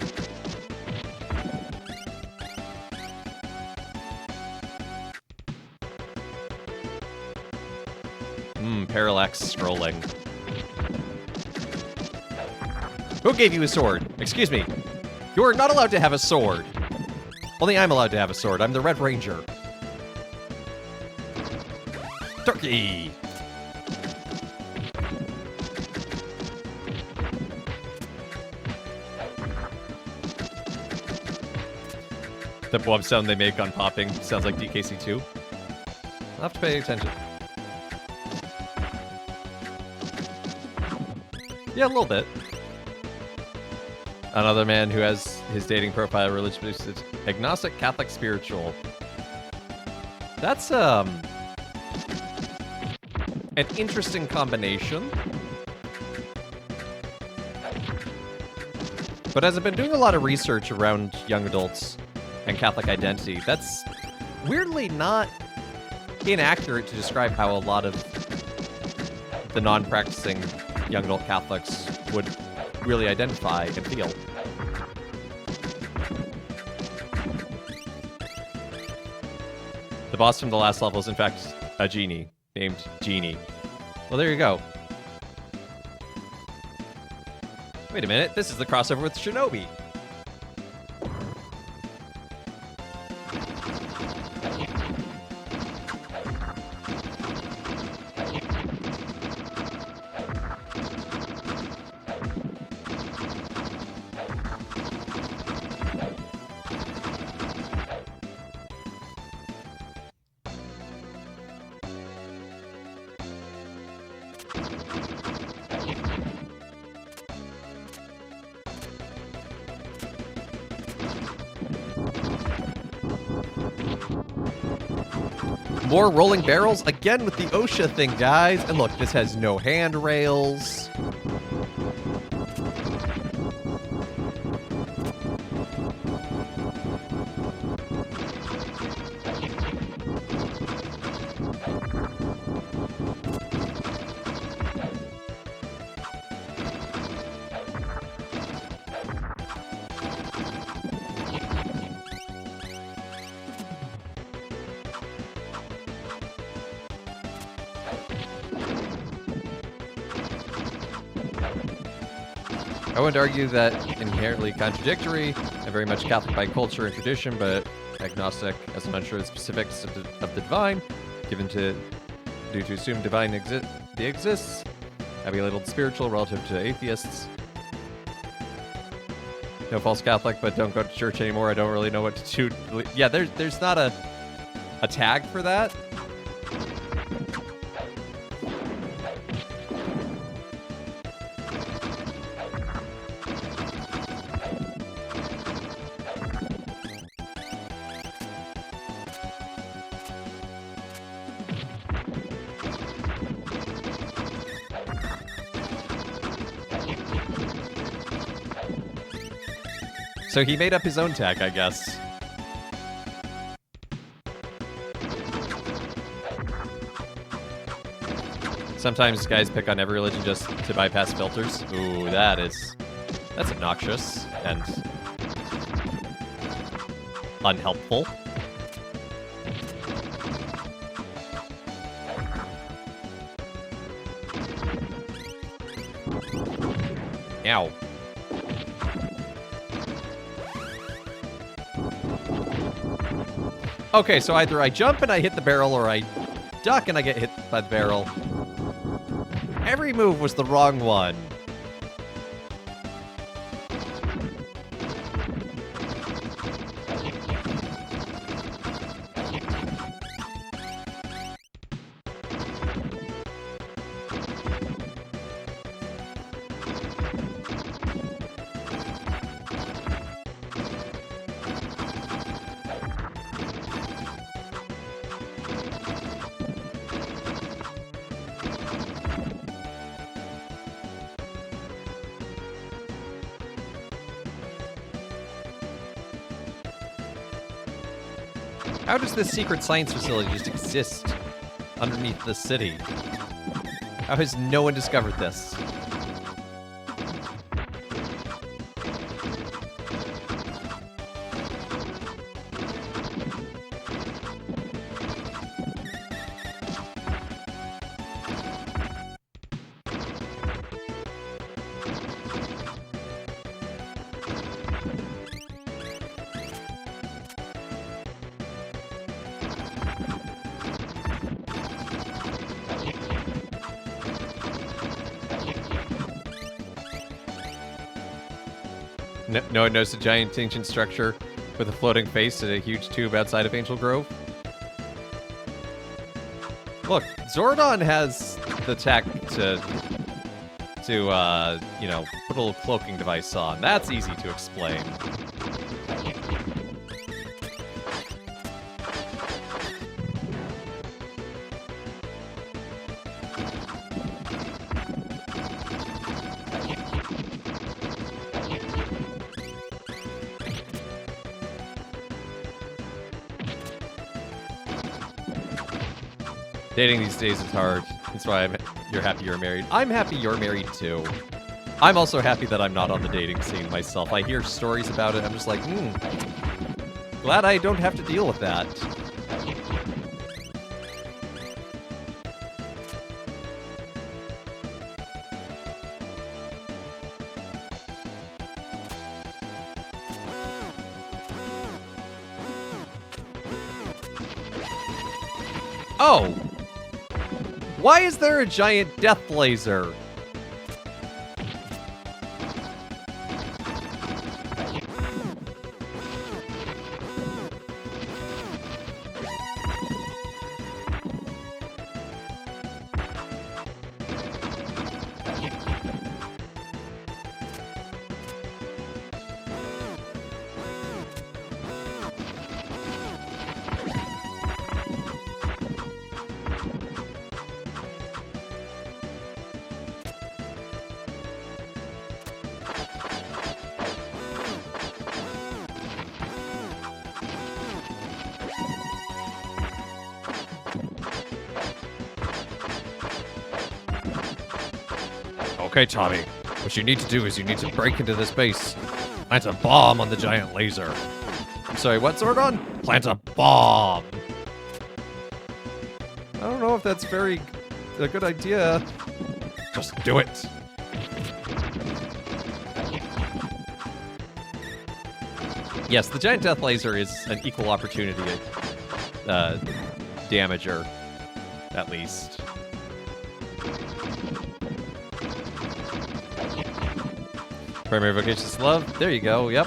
Parallax strolling. Who gave you a sword? Excuse me. You are not allowed to have a sword. Only I'm allowed to have a sword. I'm the Red Ranger. Turkey! The blob sound they make on popping sounds like DKC2. I'll have to pay attention. Yeah, a little bit. Another man who has his dating profile religious agnostic, Catholic, spiritual. That's an interesting combination. But as I've been doing a lot of research around young adults and Catholic identity, that's weirdly not inaccurate to describe how a lot of the non-practicing young adult Catholics would really identify and feel. The boss from the last level is in fact a genie named Genie. Well, there you go. Wait a minute, this is the crossover with Shinobi. More rolling barrels, again with the OSHA thing, guys. And look, this has no handrails. I would argue that inherently contradictory and very much Catholic by culture and tradition, but agnostic as I'm unsure of the specifics of the divine, given to due to assumed divine exists. I'd be labeled spiritual relative to atheists. No false Catholic, but don't go to church anymore. I don't really know what to do. Yeah, there's not a tag for that. So he made up his own tag, I guess. Sometimes guys pick on every religion just to bypass filters. Ooh, that's obnoxious and unhelpful. Ow. Okay, so either I jump and I hit the barrel, or I duck and I get hit by the barrel. Every move was the wrong one. How does this secret science facility just exist underneath the city? How has no one discovered this? No one knows the giant ancient structure with a floating face and a huge tube outside of Angel Grove. Look, Zordon has the tech to you know, put a little cloaking device on. That's easy to explain. Dating these days is hard. That's why you're happy you're married. I'm happy you're married too. I'm also happy that I'm not on the dating scene myself. I hear stories about it. I'm just like, glad I don't have to deal with that. Oh! Why is there a giant death laser? Okay, Tommy. What you need to do is you need to break into this base. Plant a bomb on the giant laser. I'm sorry, what, Zordon? Plant a bomb. I don't know if that's a good idea. Just do it. Yes, the giant death laser is an equal opportunity damager, at least. Primary vocation's love. There you go. Yep.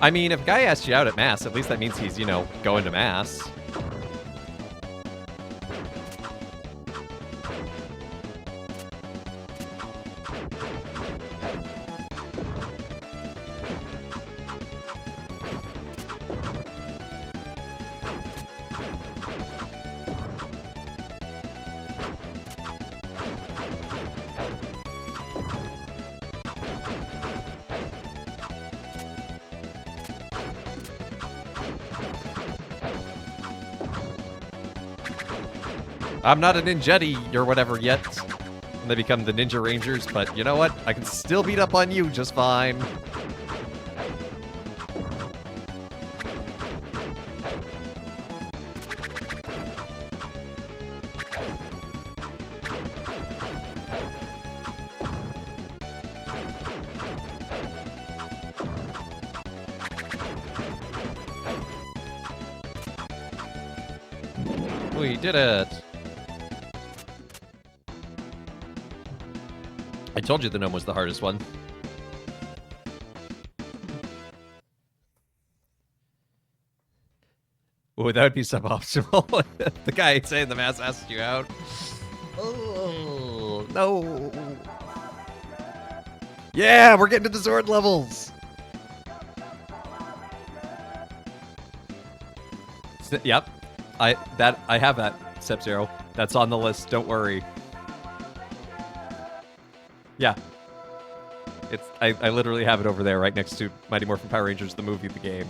I mean, if a guy asked you out at mass, at least that means he's, you know, going to mass. I'm not a ninjetti or whatever yet. And they become the Ninja Rangers, but you know what? I can still beat up on you just fine. We did it! I told you the gnome was the hardest one. Ooh, that would be suboptimal. The guy saying the mass asked you out. Oh, no. Yeah, we're getting to the Zord levels. Yep. I have that, Sub-Zero. That's on the list, don't worry. Yeah. I literally have it over there right next to Mighty Morphin Power Rangers, the movie, the game.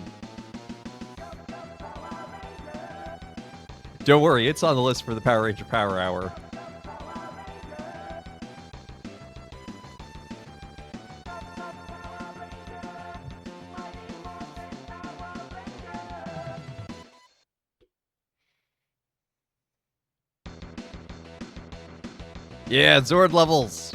Don't worry, it's on the list for the Power Ranger Power Hour. Yeah, Zord levels.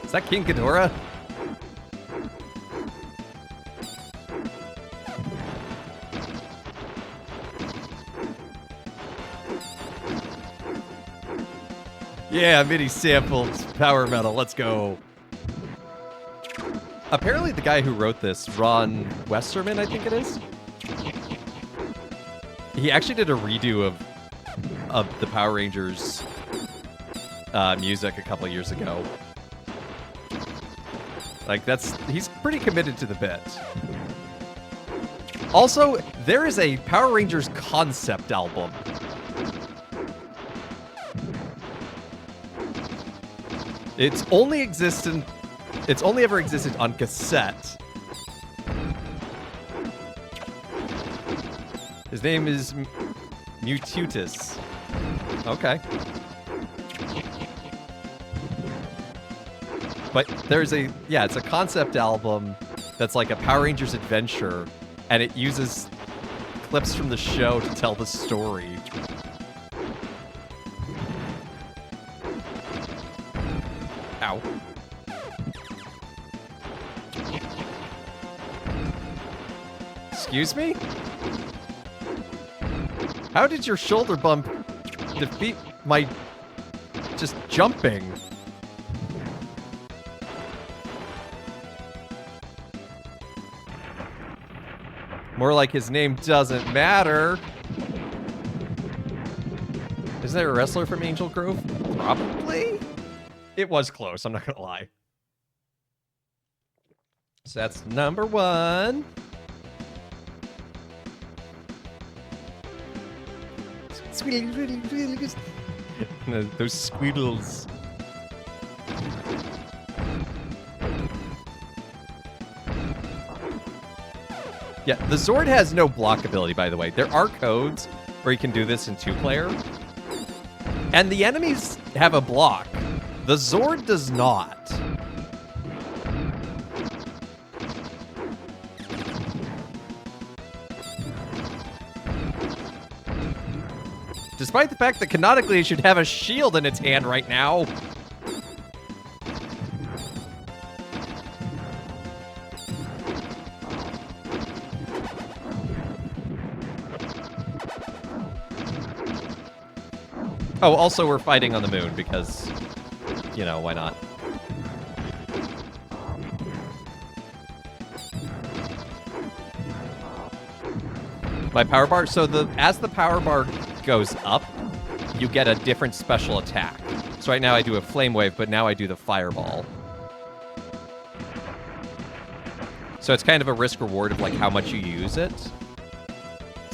Is that King Ghidorah? Yeah, mini sampled power metal. Let's go. Apparently the guy who wrote this, Ron Westerman, I think it is, he actually did a redo of the Power Rangers music a couple years ago. Like, he's pretty committed to the bit. Also, there is a Power Rangers concept album. It's only ever existed on cassette. His name is Mututus. Okay. But there's it's a concept album that's like a Power Rangers adventure, and it uses clips from the show to tell the story. Ow. Excuse me? How did your shoulder bump defeat my just jumping? More like his name doesn't matter. Isn't there a wrestler from Angel Grove? Probably. It was close, I'm not gonna lie. So that's number 1. Those squeedles. Yeah, the Zord has no block ability, by the way. There are codes where you can do this in 2-player. And the enemies have a block. The Zord does not. Despite the fact that canonically it should have a shield in its hand right now. Oh, also we're fighting on the moon because, you know, why not? My power bar, so as the power bar goes up, you get a different special attack. So right now I do a flame wave, but now I do the fireball. So it's kind of a risk reward of like how much you use it.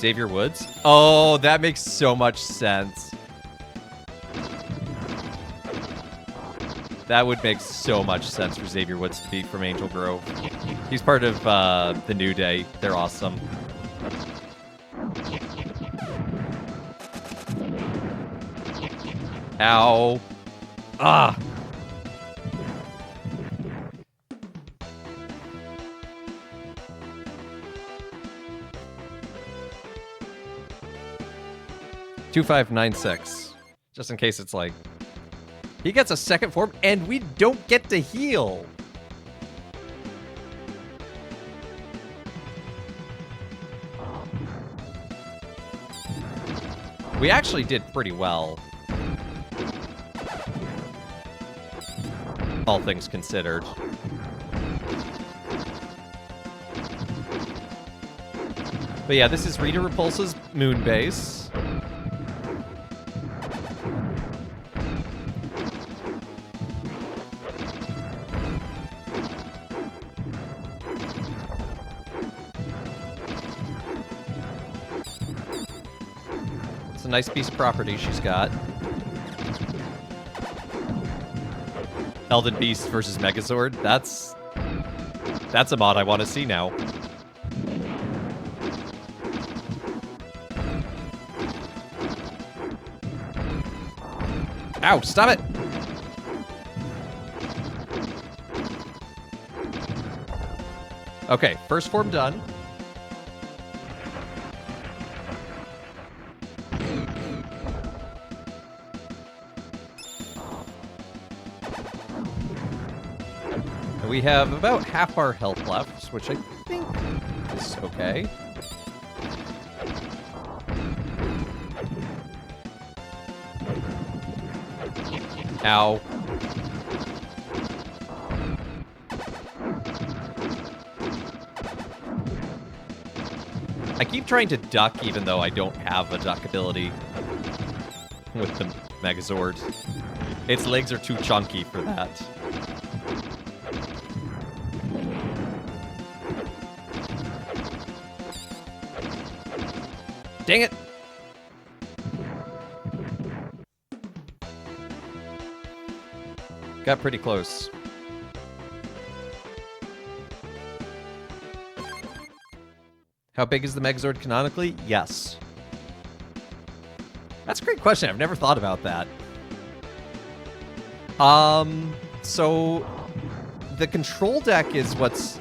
Xavier Woods? Oh, that makes so much sense. That would make so much sense for Xavier Woods to be from Angel Grove. He's part of the New Day. They're awesome. Ow. Ah. $2596. Just in case it's like... He gets a second form, and we don't get to heal! We actually did pretty well. All things considered. But yeah, this is Rita Repulsa's moon base. It's a nice piece of property she's got. Elden Beast versus Megazord. That's a mod I want to see now. Ow, stop it! Okay, first form done. And we have about half our health left, which I think is okay. Ow. I keep trying to duck even though I don't have a duck ability with the Megazord. Its legs are too chunky for that. Dang it! Got pretty close. How big is the Megazord canonically? Yes. That's a great question. I've never thought about that. So the control deck is what's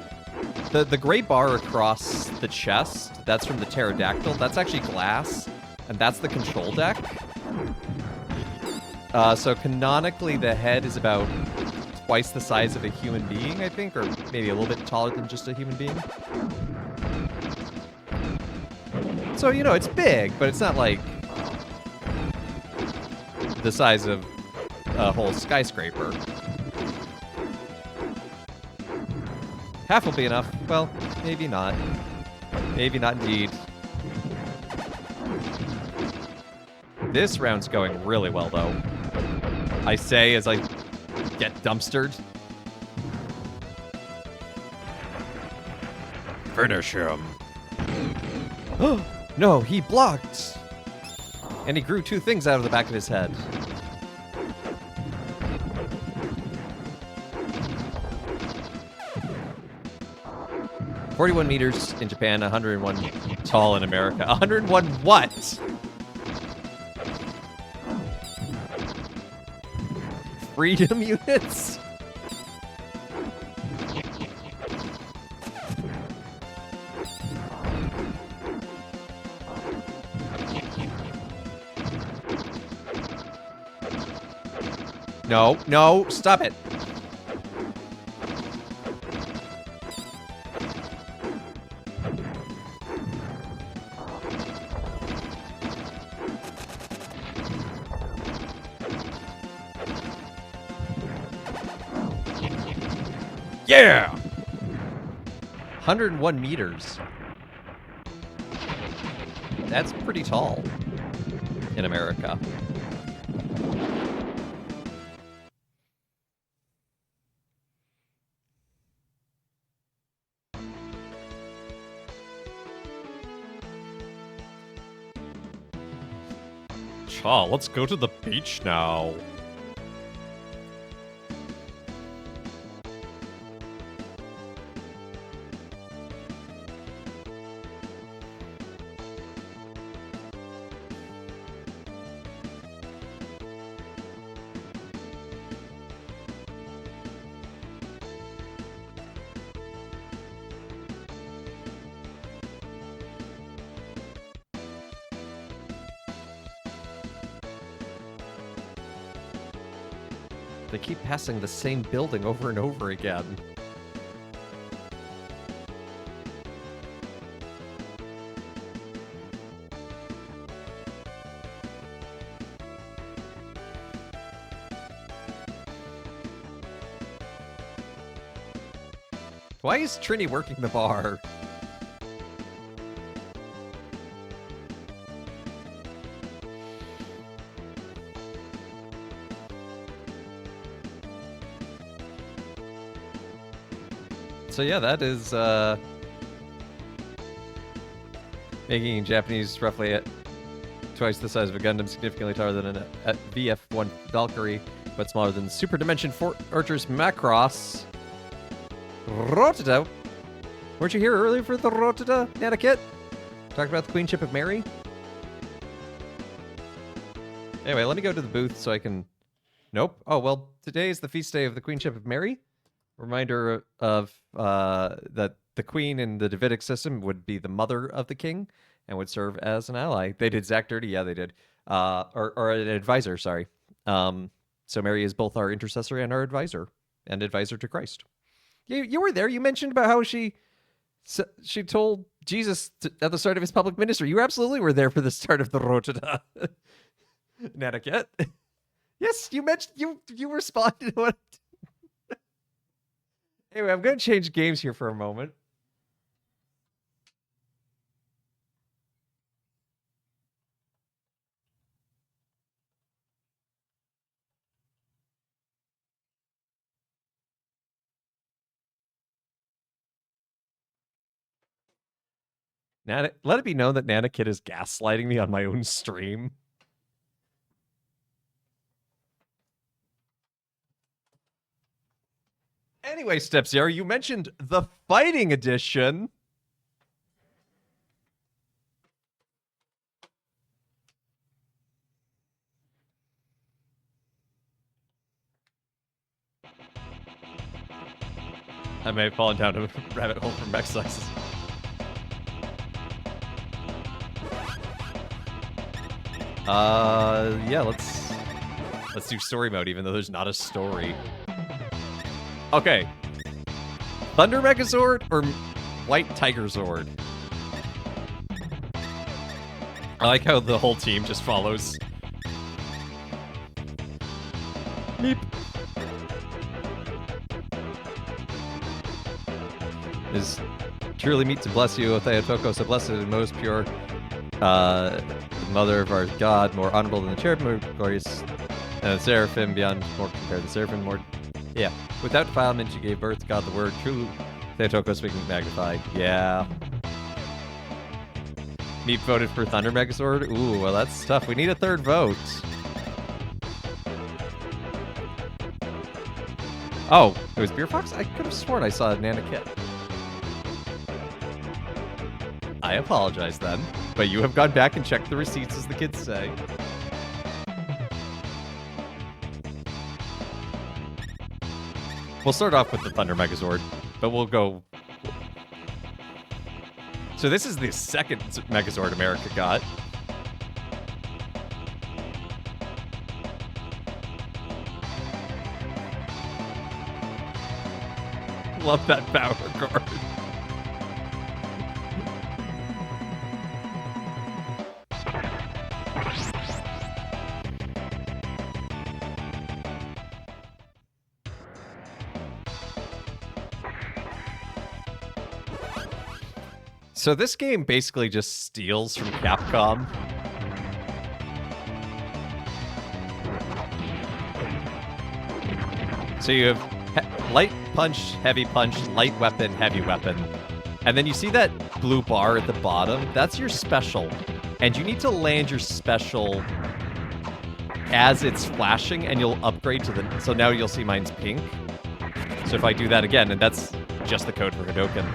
the gray bar across the chest. That's from the pterodactyl. That's actually glass, and that's the control deck. So canonically, the head is about twice the size of a human being, I think, or maybe a little bit taller than just a human being. So, you know, it's big, but it's not like the size of a whole skyscraper. Half will be enough. Well, maybe not. Maybe not indeed. This round's going really well, though. I say as I get dumpstered. Finish him. No, he blocked! And he grew two things out of the back of his head. "41 meters in Japan, 101 tall in America." 101 what? Freedom units? No, no, stop it. Yeah! 101 meters. That's pretty tall in America. Cha, let's go to the beach now. They keep passing the same building over and over again. Why is Trini working the bar? So yeah, that is making Japanese roughly at twice the size of a Gundam, significantly taller than a VF-1 Valkyrie, but smaller than Super Dimension Fortress Macross. Rotata. Weren't you here earlier for the Rotata, Nanakit? Talked about the Queenship of Mary? Anyway, let me go to the booth so I can... Nope. Oh, well, today is the feast day of the Queenship of Mary. Reminder of that the queen in the Davidic system would be the mother of the king and would serve as an ally. They did Zach dirty, yeah, they did. Or an advisor, sorry. So Mary is both our intercessor and our advisor to Christ. You were there. You mentioned about how she told Jesus at the start of his public ministry. You absolutely were there for the start of the Rotata. Nanakit. Yes, you mentioned you responded to what. Anyway, I'm going to change games here for a moment. Let it be known that Nanakit is gaslighting me on my own stream. Anyway, Step Zero, you mentioned the fighting edition. I may have fallen down a rabbit hole from back slices. Yeah, let's do story mode, even though there's not a story. Okay. Thunder Megazord or White Tiger Zord? I like how the whole team just follows. Meep. Is truly meet to bless you, O Theotokos, so blessed and most pure mother of our God, more honorable than the cherubim, more glorious than the seraphim, beyond more compared to the seraphim, more... Yeah. Without defilement, you gave birth to God the Word, true Theotokos, we can magnify. Yeah. Meep voted for Thunder Megazord? Ooh, well that's tough. We need a third vote. Oh, it was Beer Fox? I could have sworn I saw Nanakit. I apologize then, but you have gone back and checked the receipts, as the kids say. We'll start off with the Thunder Megazord, but we'll go... So this is the second Megazord America got. Love that power card. So this game basically just steals from Capcom. So you have light punch, heavy punch, light weapon, heavy weapon. And then you see that blue bar at the bottom? That's your special. And you need to land your special as it's flashing, and you'll upgrade to the... So now you'll see mine's pink. So if I do that again, and that's just the code for Hadoken.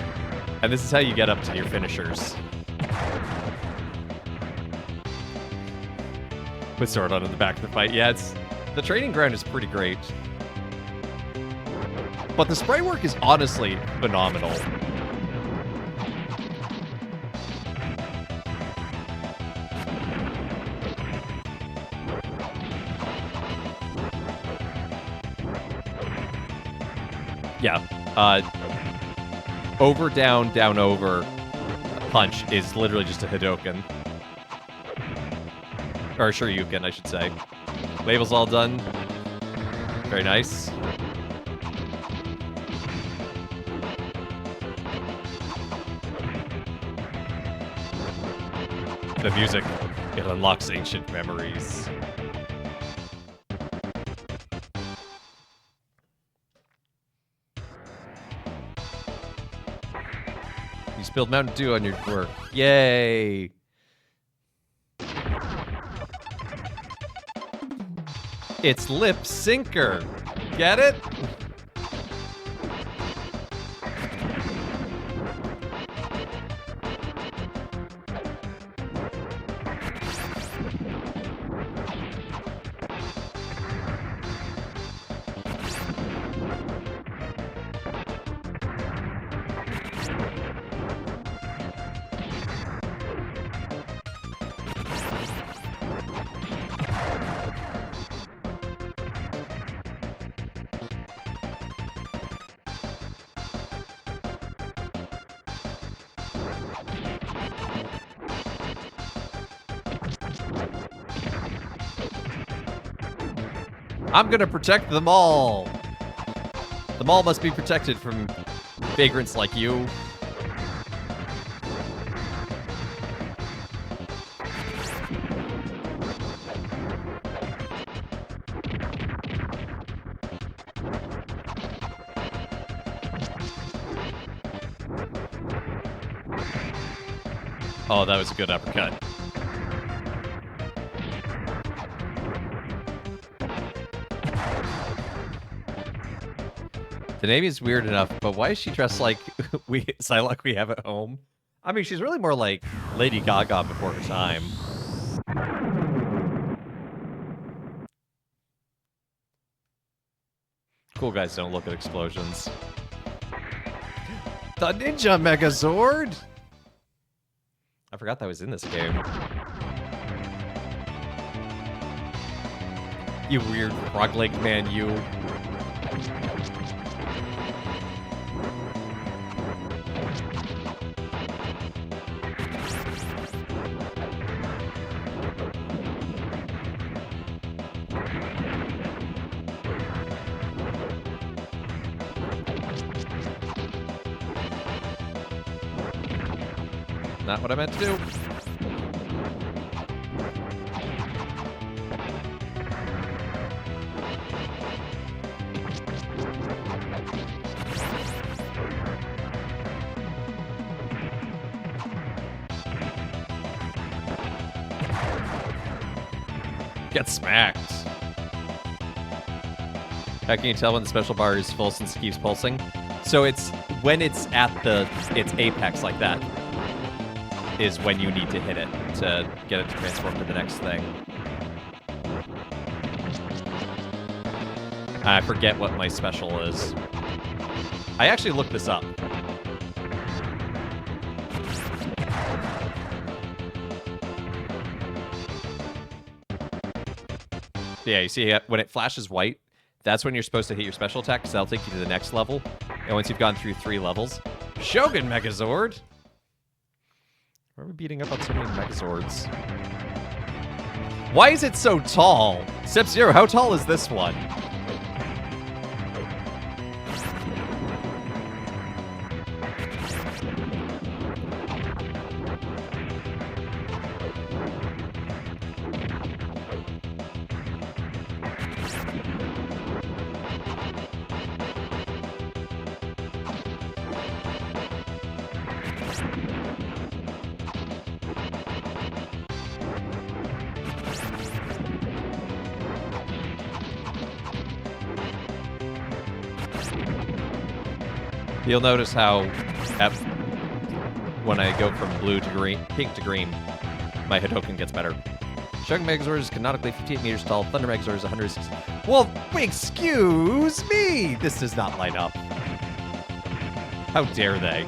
And this is how you get up to your finishers. With Zordon in the back of the fight. Yeah, the training ground is pretty great. But the sprite work is honestly phenomenal. Yeah. Over, down, down, over punch is literally just a Hadoken. Or Shoryuken, I should say. Label's all done. Very nice. The music, it unlocks ancient memories. You spilled Mountain Dew on your work. Yay! It's Lip Syncer. Get it? I'm gonna protect them all. The mall must be protected from vagrants like you. Oh, that was a good uppercut. The name is weird enough, but why is she dressed like Psylocke we have at home? I mean, she's really more like Lady Gaga before her time. Cool guys don't look at explosions. The Ninja Megazord! I forgot that was in this game. You weird frog-legged man, you. Not what I meant to do. Get smacked. How can you tell when the special bar is full since it keeps pulsing? So it's when it's at its apex like that is when you need to hit it to get it to transform to the next thing. I forget what my special is. I actually looked this up. Yeah, you see when it flashes white, that's when you're supposed to hit your special attack, because that'll take you to the next level. And once you've gone through 3 levels, Shogun Megazord! Why are we beating up on so many Megazords? Why is it so tall? Sub-Zero, how tall is this one? You'll notice how when I go from blue to green, pink to green, my Hadoken gets better. Shogun Megazord is canonically 58 meters tall. Thunder Megazord is 160. Well, excuse me! This does not line up. How dare they?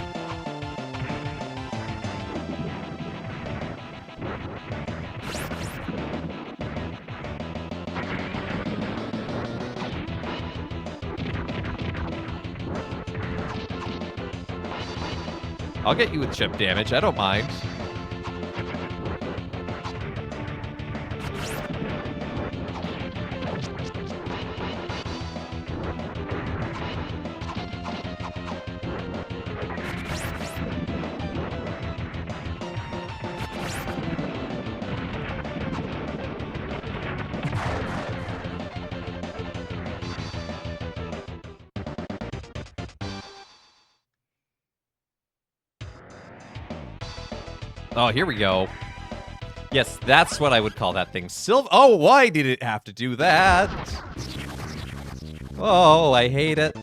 I'll get you with chip damage. I don't mind. Oh, here we go. Yes, that's what I would call that thing. Oh, why did it have to do that? Oh, I hate it.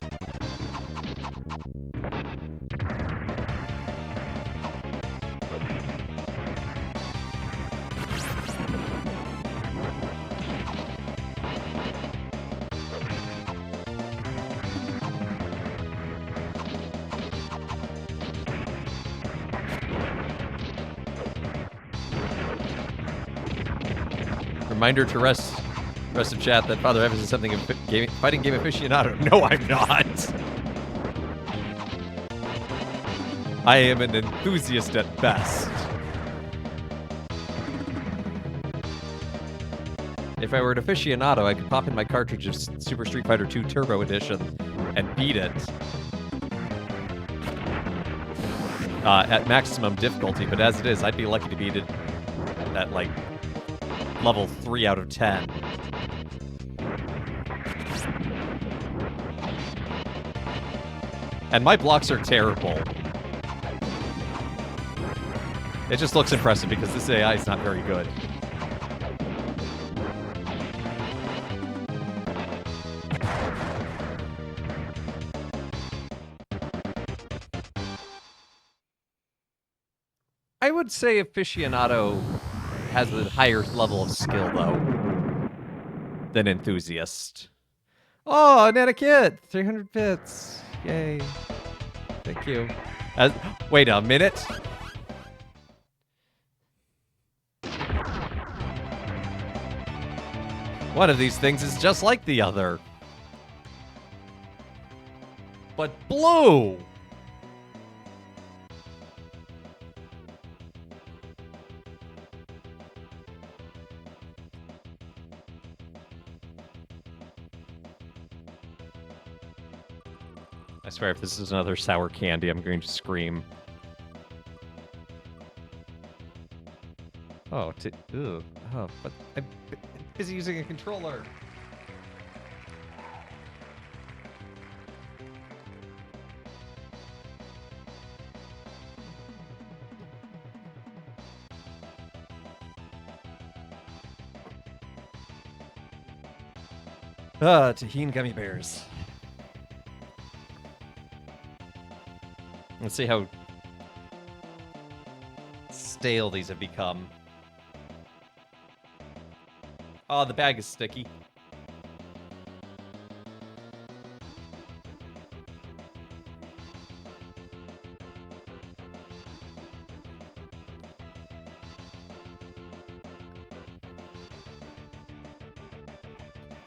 Reminder to rest of chat that Father Evans is something of fighting game aficionado. No, I'm not. I am an enthusiast at best. If I were an aficionado, I could pop in my cartridge of Super Street Fighter 2 Turbo Edition and beat it at maximum difficulty. But as it is, I'd be lucky to beat it at like level 3 out of 10. And my blocks are terrible. It just looks impressive because this AI is not very good. I would say aficionado has a higher level of skill, though, than enthusiast. Oh, Nanakit! 300 bits. Yay. Thank you. Wait a minute. One of these things is just like the other. But blue! I swear, if this is another sour candy, I'm going to scream. Oh, ew. Oh, but I'm busy using a controller. Tahine gummy bears. Let's see how stale these have become. Oh, the bag is sticky.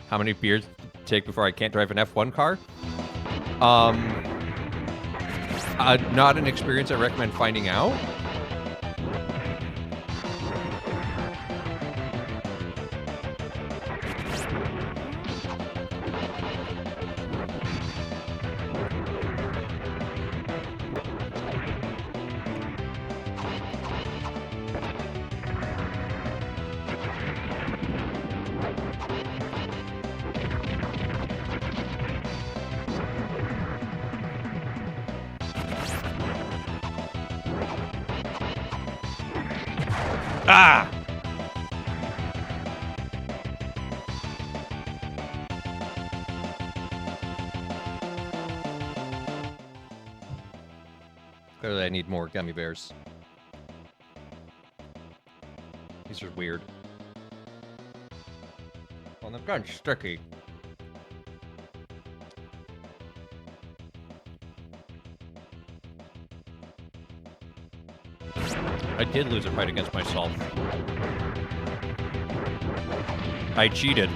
How many beers did it take before I can't drive an F1 car? Not an experience I recommend finding out. Ah! Clearly I need more gummy bears. These are weird. Well, they've gotten sticky. I did lose a fight against myself. I cheated.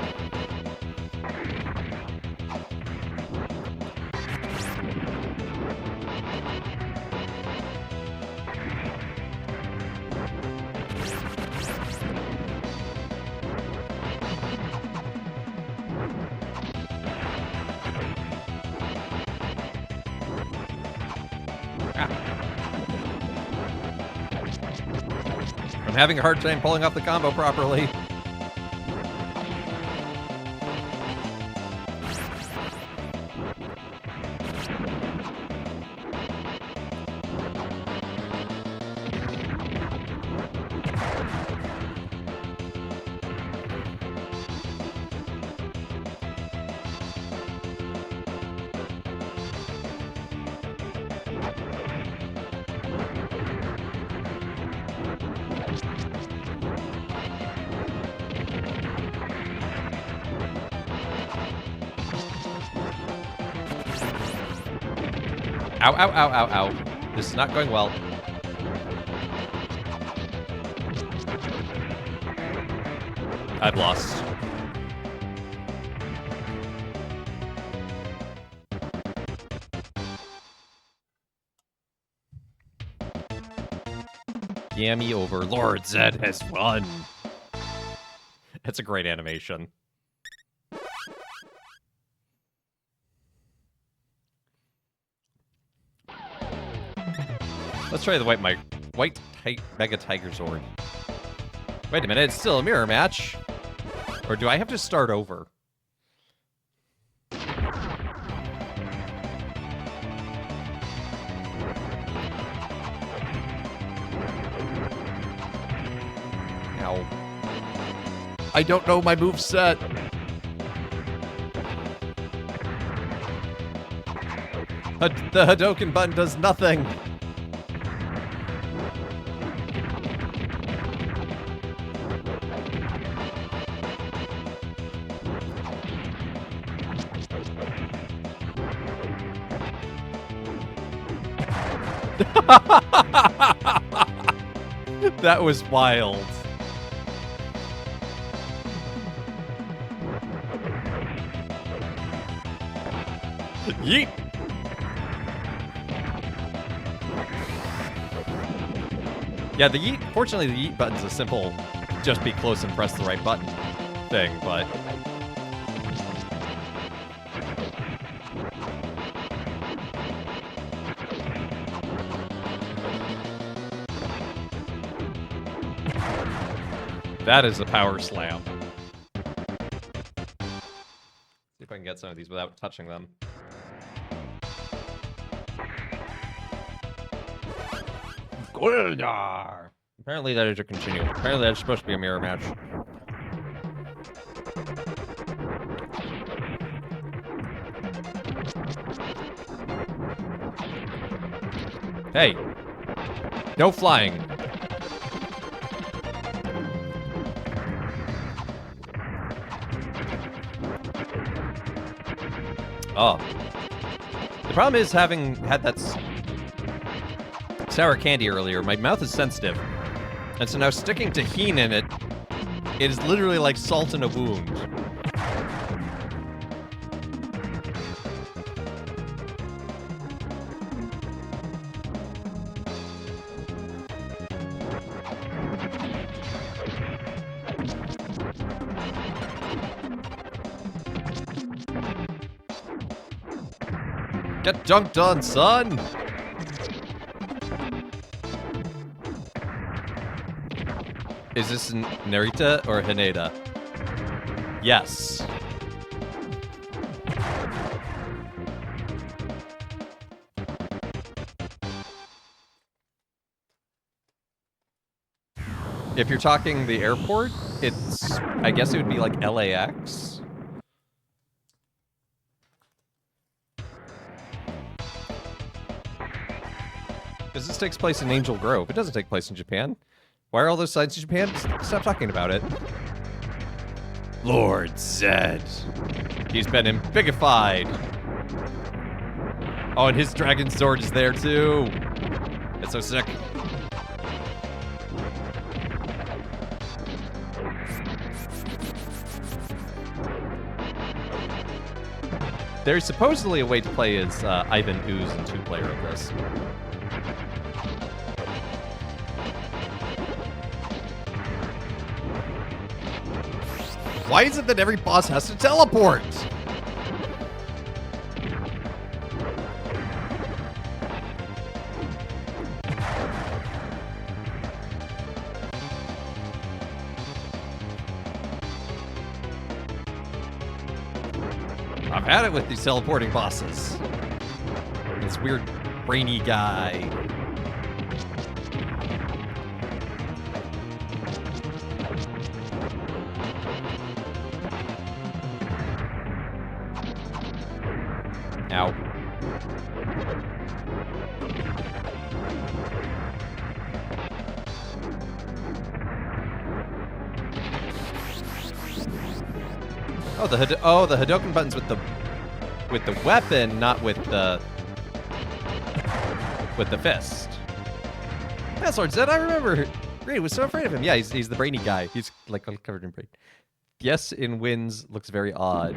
I'm having a hard time pulling off the combo properly. Ow, ow, ow, ow, ow. This is not going well. I've lost. Gammy over Lord Zed has won. That's a great animation. Let's try the white Mega Tiger Zord. Wait a minute, it's still a mirror match. Or do I have to start over? Ow. I don't know my moveset. The Hadouken button does nothing. That was wild. Yeet! Yeah, the yeet, fortunately the yeet button's a simple just be close and press the right button thing, but... That is a power slam. See if I can get some of these without touching them. Goldar! Apparently that is a continue. Apparently that's supposed to be a mirror match. Hey! No flying! Oh. The problem is having had that sour candy earlier, my mouth is sensitive. And so now sticking tahini in it, it is literally like salt in a wound. Get dunked on, son! Is this Narita or Haneda? Yes. If you're talking the airport, it's... I guess it would be like LAX. Because this takes place in Angel Grove. It doesn't take place in Japan. Why are all those signs in Japan? Stop talking about it. Lord Zed. He's been ambigified. Oh, and his Dragon Sword is there too. It's so sick. There's supposedly a way to play as Ivan Ooze in two-player of this. Why is it that every boss has to teleport? had it with these teleporting bosses. This weird brainy guy. Ow. Oh, the Hadoken button's with the weapon, not with the fist. That's Lord Zed. I remember. Reed was so afraid of him. Yeah, he's the brainy guy. He's like covered in brain. Yes, in Winds looks very odd.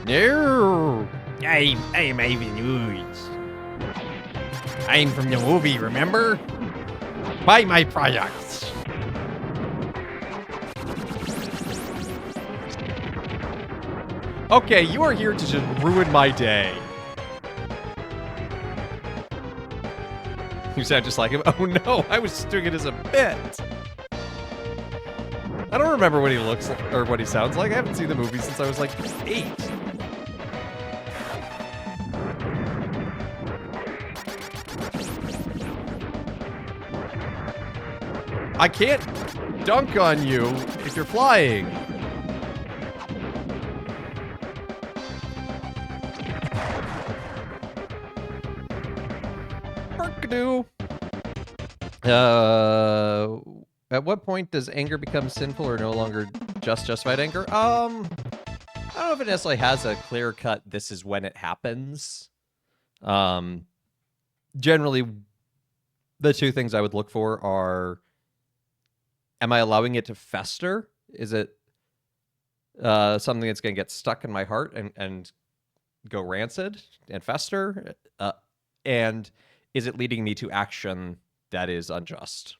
No! I'm Ivan Ooze. I'm from the movie, remember? Buy my products. Okay, you are here to just ruin my day. You sound just like him. Oh no, I was doing it as a bit. I don't remember what he looks like or what he sounds like. I haven't seen the movie since I was like 8. I can't dunk on you if you're flying. Merkadoo. At what point does anger become sinful or no longer justified anger? I don't know if it necessarily has a clear cut, this is when it happens. Generally, the two things I would look for are, am I allowing it to fester? Is it something that's going to get stuck in my heart and go rancid and fester? And is it leading me to action that is unjust?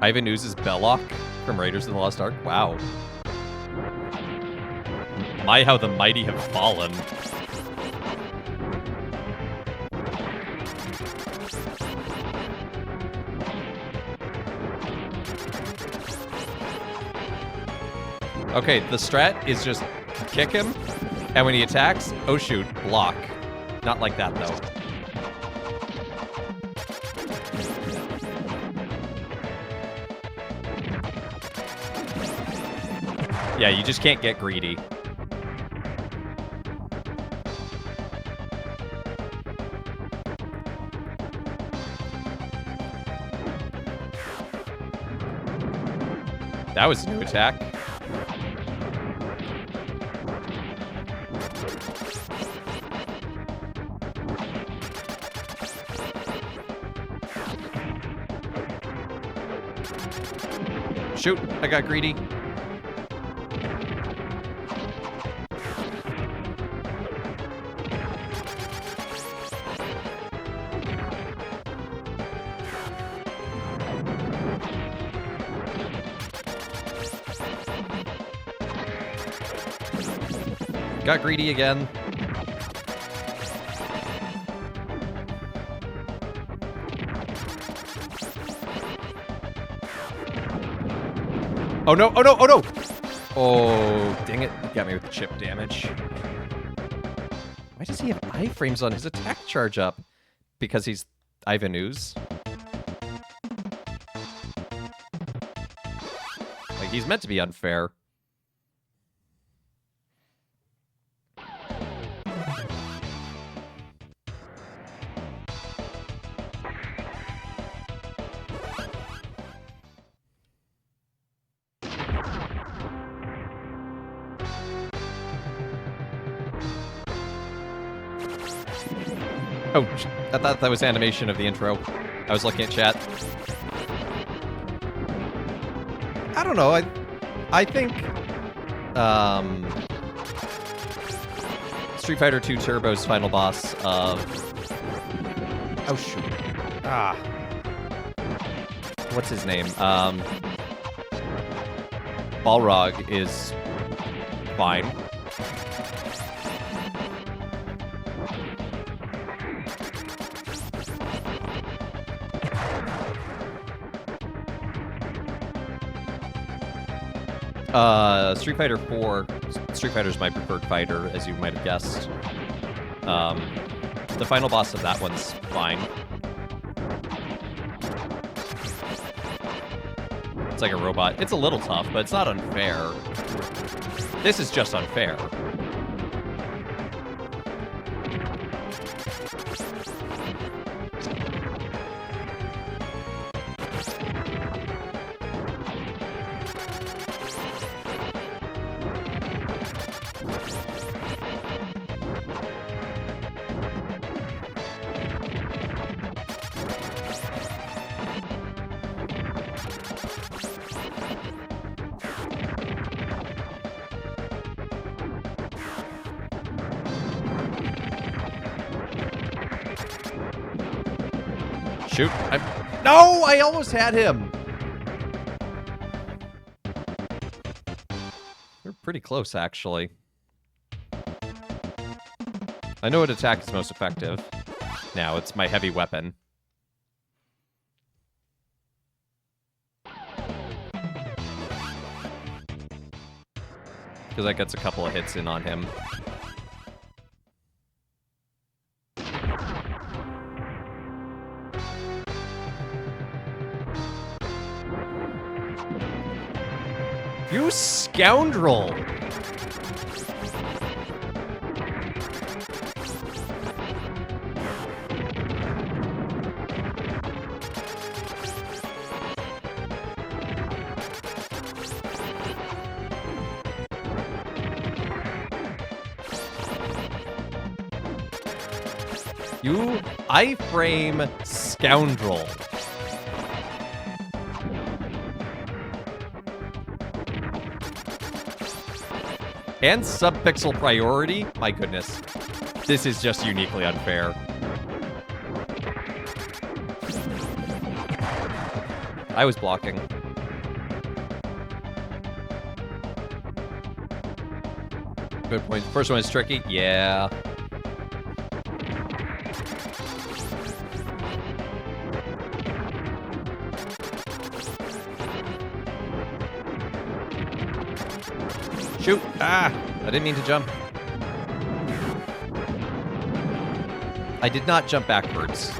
Ivan Ooze's Belloc from Raiders of the Lost Ark. Wow. My, how the mighty have fallen. Okay, the strat is just kick him, and when he attacks, oh shoot, block. Not like that, though. Yeah, you just can't get greedy. That was a new attack. Shoot, I got greedy. Got greedy again. Oh no, oh no, oh no! Oh, dang it. Got me with the chip damage. Why does he have iframes on his attack charge up? Because he's Ivan Ooze. Like, he's meant to be unfair. Oh, I thought that was animation of the intro. I was looking at chat. I don't know. I think Street Fighter 2 Turbo's final boss of... Oh, shoot. Ah. what's his name? Balrog is fine. Street Fighter 4. Street Fighter is my preferred fighter, as you might have guessed. The final boss of that one's fine. It's like a robot. It's a little tough, but it's not unfair. This is just unfair. Shoot. No! I almost had him! We're pretty close, actually. I know what attack is most effective. Now, it's my heavy weapon. Because that gets a couple of hits in on him. You scoundrel! You iframe scoundrel. And sub-pixel priority? My goodness. This is just uniquely unfair. I was blocking. Good point. First one is tricky. Yeah. Shoot! Ah! I didn't mean to jump. I did not jump backwards.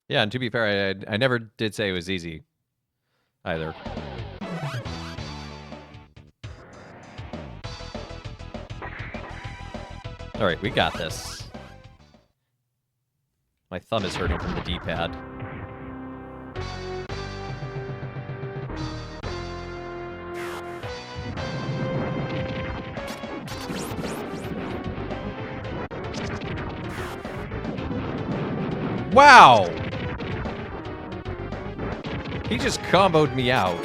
Yeah, and to be fair, I never did say it was easy, either. All right, we got this. My thumb is hurting from the D-pad. Wow! He just comboed me out.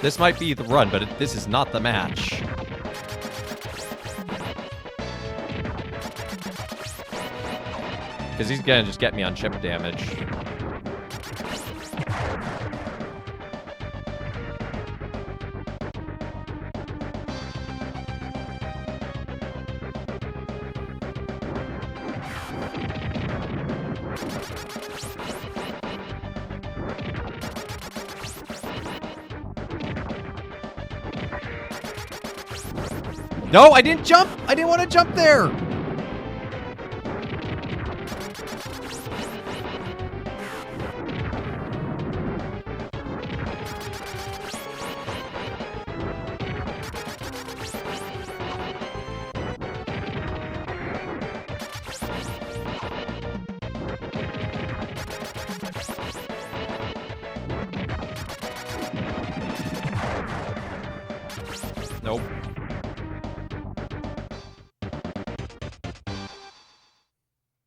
This might be the run, but this is not the match. Because he's gonna just get me on chip damage. No, I didn't jump! I didn't want to jump there!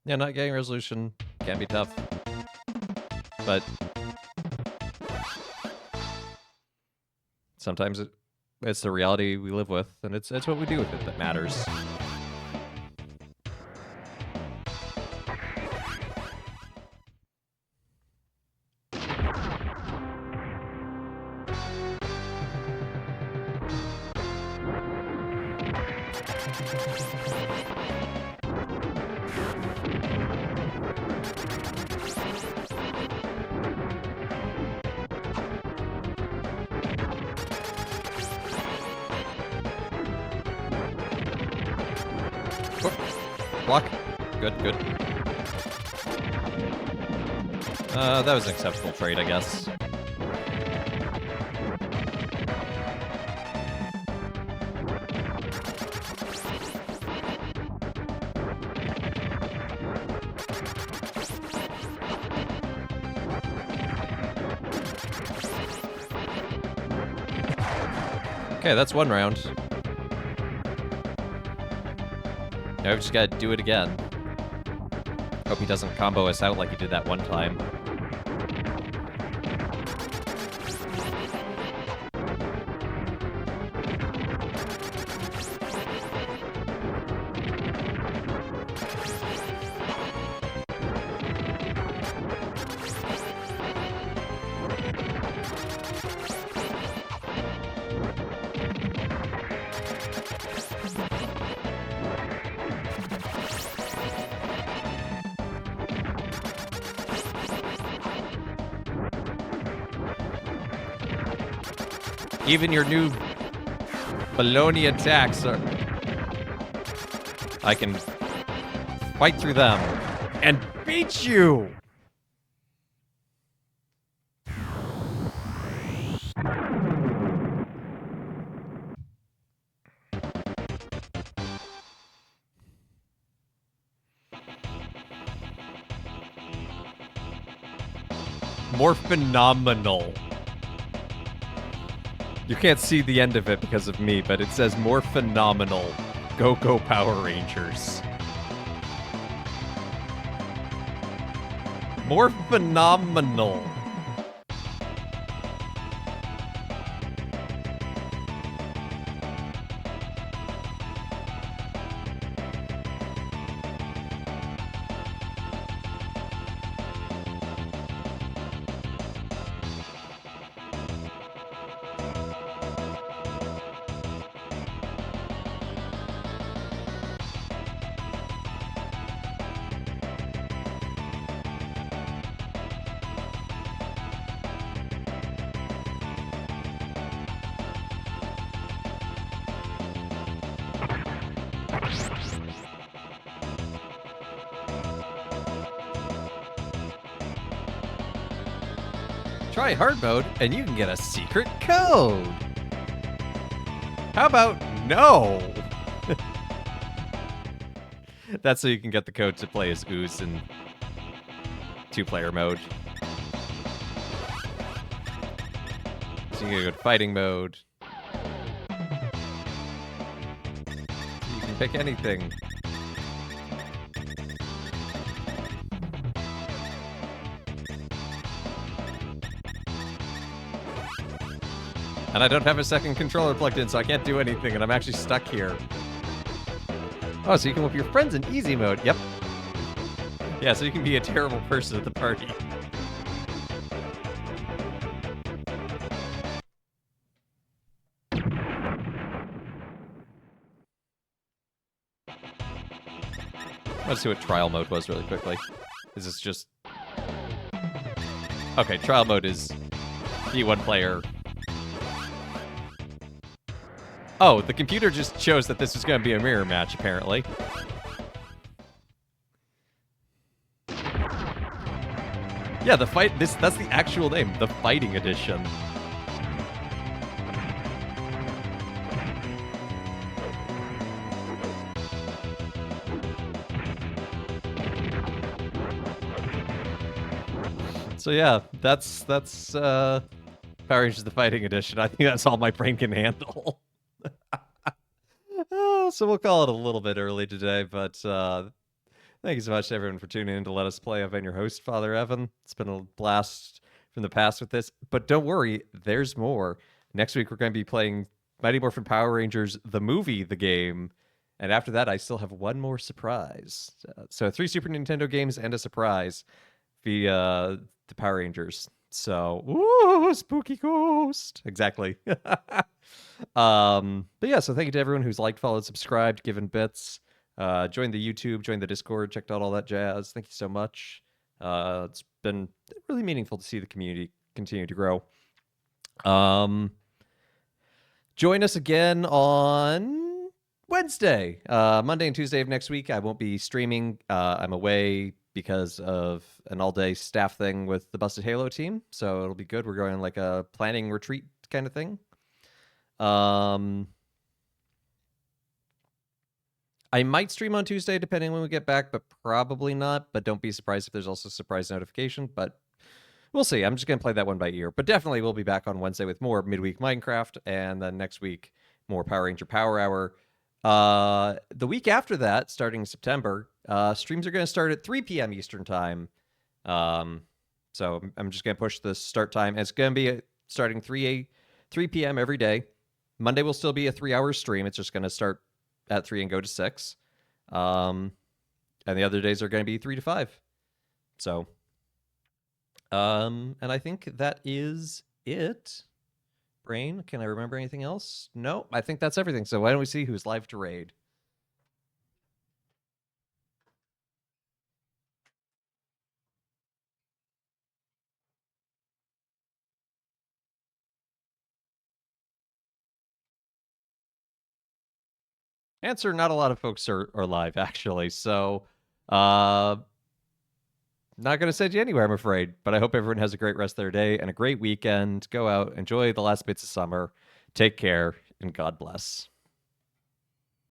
Yeah, not getting resolution can be tough. But sometimes it's the reality we live with, and it's what we do with it that matters. Block. Good, good. That was an acceptable trade, I guess. Okay, that's one round. Now we've just got to do it again. Hope he doesn't combo us out like he did that one time. Even your new baloney attacks are... I can fight through them and beat you! More phenomenal. You can't see the end of it because of me, but it says more phenomenal. Go, go, Power Rangers. More phenomenal. Try hard mode, and you can get a secret code. How about no? That's so you can get the code to play as Ooze in 2-player mode. So you can go to fighting mode. You can pick anything. And I don't have a second controller plugged in, so I can't do anything, and I'm actually stuck here. Oh, so you can whip your friends in easy mode. Yep. Yeah, so you can be a terrible person at the party. Let's see what trial mode was really quickly. Is this just... Okay, trial mode is D1 player. Oh, the computer just chose that this was going to be a mirror match, apparently. Yeah, the fight... That's the actual name. The Fighting Edition. So yeah, that's Power Rangers the Fighting Edition. I think that's all my brain can handle. So we'll call it a little bit early today, but Thank you so much to everyone for tuning in to Let Us Play. I've been your host, Father Evan. It's been a blast from the past with this, but don't worry, there's more. Next week, we're going to be playing Mighty Morphin Power Rangers, the movie, the game. And after that, I still have one more surprise. So 3 Super Nintendo games and a surprise via the Power Rangers. So, ooh, spooky ghost. Exactly. But yeah, so thank you to everyone who's liked, followed, subscribed, given bits. Join the YouTube, join the Discord, checked out all that jazz. Thank you so much. It's been really meaningful to see the community continue to grow. Join us again on Wednesday, Monday and Tuesday of next week. I won't be streaming. I'm away because of an all-day staff thing with the Busted Halo team, so it'll be good. We're going on like a planning retreat kind of thing. I might stream on Tuesday depending when we get back, but probably not. But don't be surprised if there's also a surprise notification, but we'll see. I'm just going to play that one by ear. But definitely we'll be back on Wednesday with more midweek Minecraft, and then next week, more Power Ranger Power Hour. The week after that, starting September, streams are going to start at 3 p.m. Eastern Time. So I'm just going to push the start time. It's going to be starting 3 p.m. every day. Monday will still be a 3-hour stream. It's just going to start at 3 and go to 6. And the other days are going to be 3 to 5. So, and I think that is it. Brain, can I remember anything else? No, I think that's everything. So why don't we see who's live to raid? Answer, not a lot of folks are live, actually. So, not going to send you anywhere, I'm afraid. But I hope everyone has a great rest of their day and a great weekend. Go out, enjoy the last bits of summer. Take care, and God bless.